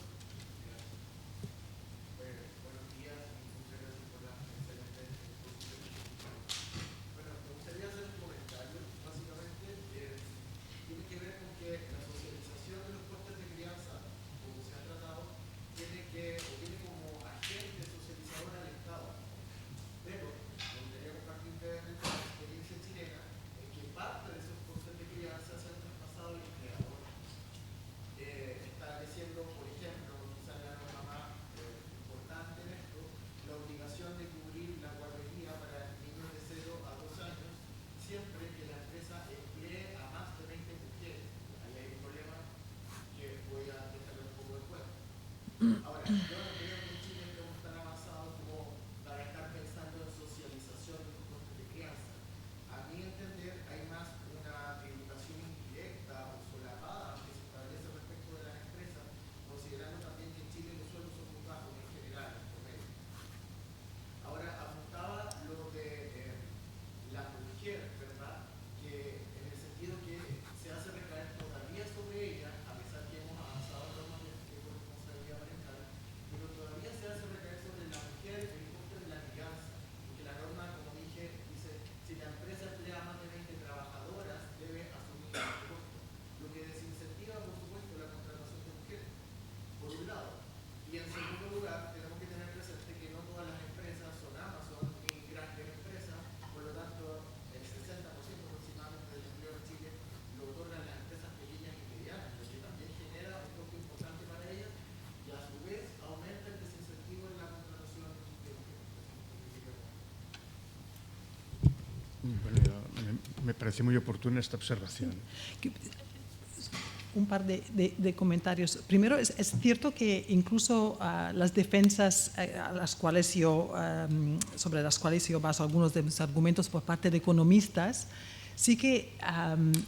Ahora, yo no creo que en Chile estemos tan avanzados como para estar pensando en socialización de los costes de crianza. A mi entender, hay más una tributación indirecta o solapada que se establece respecto de las empresas, considerando también que en Chile los sueldos son muy bajos en general, en promedio. Ahora, apuntaba lo de la mujer, ¿verdad? Que en el sentido que se hace recaer todavía sobre ella, a pesar que hemos avanzado en normas de corresponsabilidad parental, pero todavía se hace recaer sobre la mujer el coste de la crianza, porque la norma, como dije, dice, si la empresa emplea más de 20 trabajadoras, debe asumir el costo, lo que desincentiva, por supuesto, la contratación de mujeres, por un lado. Y en segundo lugar, tenemos que tener presente que no todas las empresas son Amazon ni grandes empresas, por lo tanto, el 60% aproximadamente del empleo en Chile lo otorgan las empresas pequeñas y medianas, lo que también genera un costo importante para ellas y a su vez aumenta el desincentivo en la contratación de mujeres. Bueno, me parece muy oportuna esta observación. Un par de comentarios. Primero, es cierto que incluso las defensas sobre las cuales yo baso algunos de mis argumentos por parte de economistas, sí que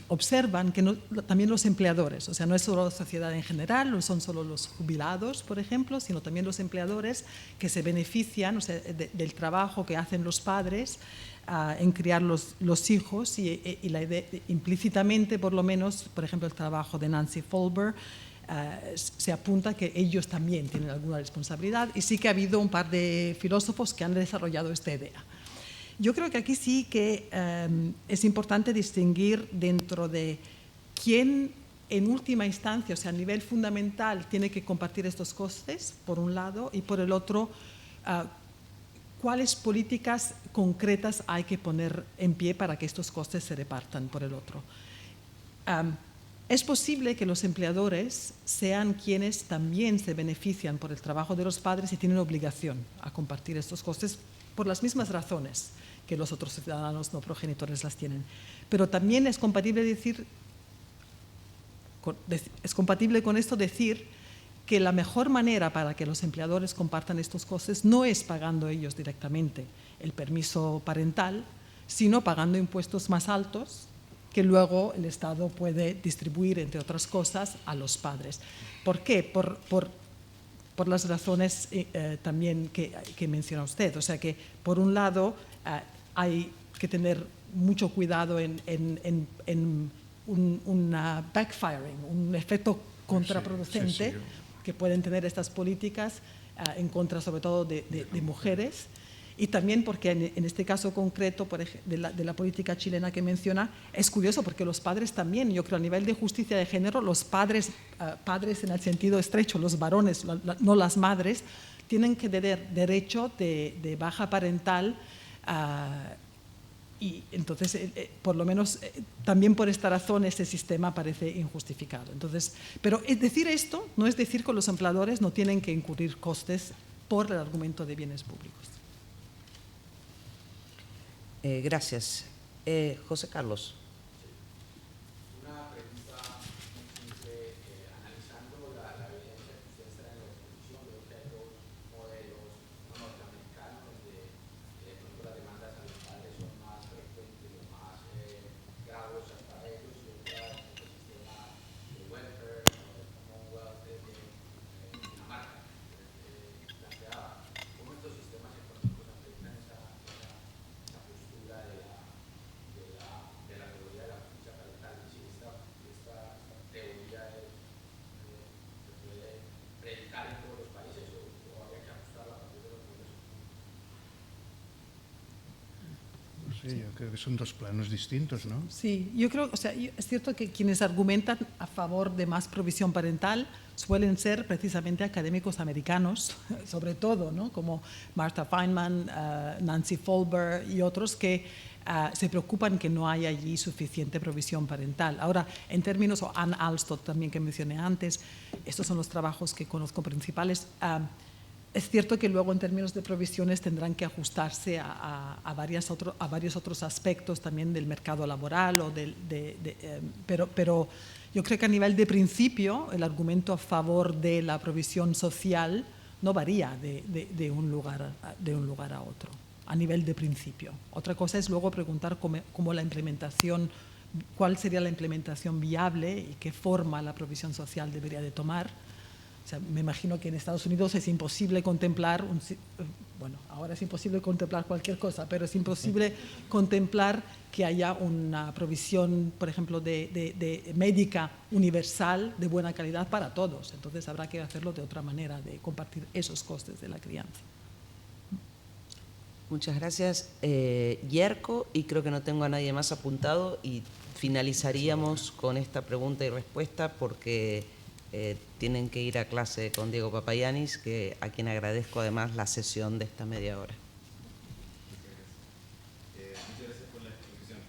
observan que también los empleadores, o sea, no es solo la sociedad en general, no son solo los jubilados, por ejemplo, sino también los empleadores que se benefician, o sea, del trabajo que hacen los padres en criar los hijos y la idea, implícitamente, por lo menos, por ejemplo, el trabajo de Nancy Folber, se apunta que ellos también tienen alguna responsabilidad y sí que ha habido un par de filósofos que han desarrollado esta idea. Yo creo que aquí sí que es importante distinguir dentro de quién en última instancia, o sea, a nivel fundamental, tiene que compartir estos costes, por un lado, y por el otro, cuáles políticas concretas hay que poner en pie para que estos costes se repartan por el otro. Es posible que los empleadores sean quienes también se benefician por el trabajo de los padres y tienen obligación a compartir estos costes por las mismas razones que los otros ciudadanos no progenitores las tienen. Pero también es compatible con esto decir que la mejor manera para que los empleadores compartan estos costes no es pagando ellos directamente el permiso parental, sino pagando impuestos más altos que luego el Estado puede distribuir, entre otras cosas, a los padres. ¿Por qué? Por las razones también que menciona usted. O sea que, por un lado, hay que tener mucho cuidado en un backfiring, un efecto contraproducente que pueden tener estas políticas en contra, sobre todo, de mujeres. Y también porque en este caso concreto de la política chilena que menciona, es curioso porque los padres también, yo creo a nivel de justicia de género, los padres en el sentido estrecho, los varones, no las madres, tienen que tener derecho de baja parental Y entonces, por lo menos, también por esta razón, este sistema parece injustificado. Entonces, pero decir esto no es decir que los empleadores no tienen que incurrir costes por el argumento de bienes públicos. Gracias. José Carlos. Una pregunta muy simple, analizando la evidencia que ustedes traen en la exposición, veo que hay dos modelos norteamericanos donde por ejemplo, las demandas ambientales son más frecuentes o más gravosas para ellos, y otra el sistema de welfare o el Commonwealth de Dinamarca planteaba cómo estos sistemas económicos afectan esa postura de la teoría de la justicia parental. Es decir, esta teoría se puede predicar en todos los países o habría que ajustarla a partir de los modelos. No sé, yo creo que son dos planos distintos, ¿no? Sí, yo creo, o sea, es cierto que quienes argumentan a favor de más provisión parental suelen ser precisamente académicos americanos, sobre todo, ¿no? Como Martha Feynman, Nancy Folber y otros que se preocupan que no hay allí suficiente provisión parental. Ahora, en términos, o Ann Alstott también que mencioné antes, estos son los trabajos que conozco principales. Es cierto que luego en términos de provisiones tendrán que ajustarse a varios otros aspectos también del mercado laboral, pero yo creo que a nivel de principio el argumento a favor de la provisión social no varía de un lugar a otro, a nivel de principio. Otra cosa es luego preguntar cómo la implementación, cuál sería la implementación viable y qué forma la provisión social debería de tomar. O sea, me imagino que en Estados Unidos es imposible contemplar, bueno, ahora es imposible contemplar cualquier cosa, pero es imposible contemplar que haya una provisión, por ejemplo, de médica universal de buena calidad para todos. Entonces habrá que hacerlo de otra manera, de compartir esos costes de la crianza. Muchas gracias. Yerko, y creo que no tengo a nadie más apuntado, y finalizaríamos con esta pregunta y respuesta porque tienen que ir a clase con Diego Papagiannis, a quien agradezco además la sesión de esta media hora. Muchas gracias por la exposición.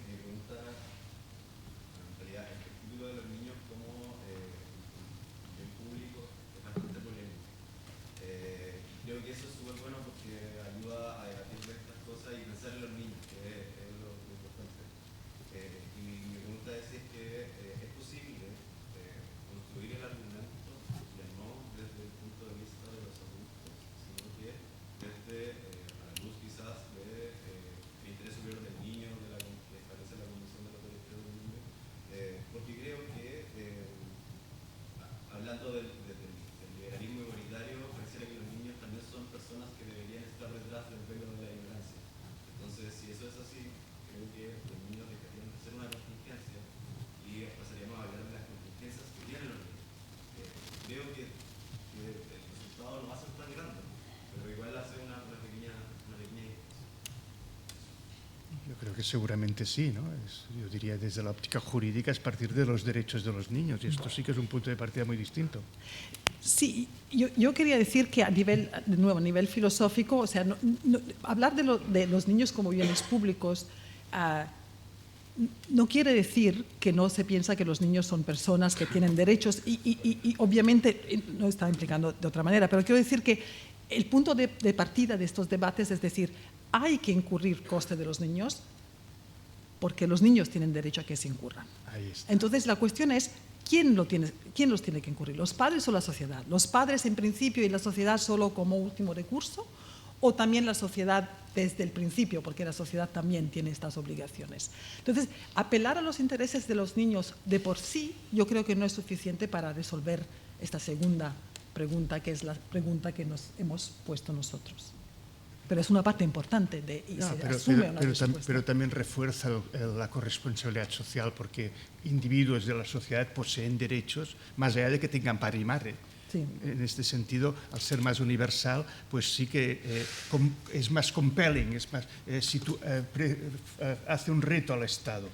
Mi pregunta, en realidad, el futuro de los niños como bien público es bastante polémico. Creo que eso es súper bueno porque ayuda a debatir de estas cosas y pensar en los niños, que es lo importante. Y mi pregunta es si es que es posible construir el argumento ya no desde el punto de vista de los adultos, sino que desde a la luz quizás del interés superior del niño, que establece la Convención de los Derechos del Niño, porque creo que hablando del liberalismo igualitario, pareciera que los niños también son personas que deberían estar detrás del velo de la ignorancia. Entonces, si eso es así, creo que los niños dejarían de ser una contingencia y pasaríamos a hablar de las contingencias que tienen los niños. Creo que el resultado no va a ser tan grande, pero igual hace una pequeña diferencia. Yo creo que seguramente sí, ¿no? Yo diría desde la óptica jurídica es partir de los derechos de los niños y esto sí que es un punto de partida muy distinto. Sí, yo quería decir que de nuevo, a nivel filosófico, o sea, hablar de los niños como bienes públicos no quiere decir que no se piensa que los niños son personas que tienen derechos y obviamente no está implicando de otra manera, pero quiero decir que el punto de partida de estos debates es decir, hay que incurrir coste de los niños porque los niños tienen derecho a que se incurran. Ahí está. Entonces la cuestión es, ¿quién los tiene que incurrir? ¿Los padres o la sociedad? ¿Los padres en principio y la sociedad solo como último recurso? ¿O también la sociedad desde el principio? Porque la sociedad también tiene estas obligaciones. Entonces, apelar a los intereses de los niños de por sí, yo creo que no es suficiente para resolver esta segunda pregunta, que es la pregunta que nos hemos puesto nosotros. Pero es una parte importante pero también refuerza la corresponsabilidad social porque individuos de la sociedad poseen derechos más allá de que tengan padre y madre. Sí. En este sentido, al ser más universal, pues sí que es más compelling, hace un reto al Estado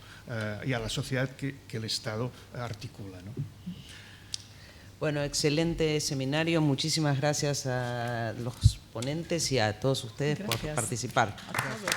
y a la sociedad que el Estado articula, ¿no? Bueno, excelente seminario. Muchísimas gracias a los ponentes y a todos ustedes por participar. A todos.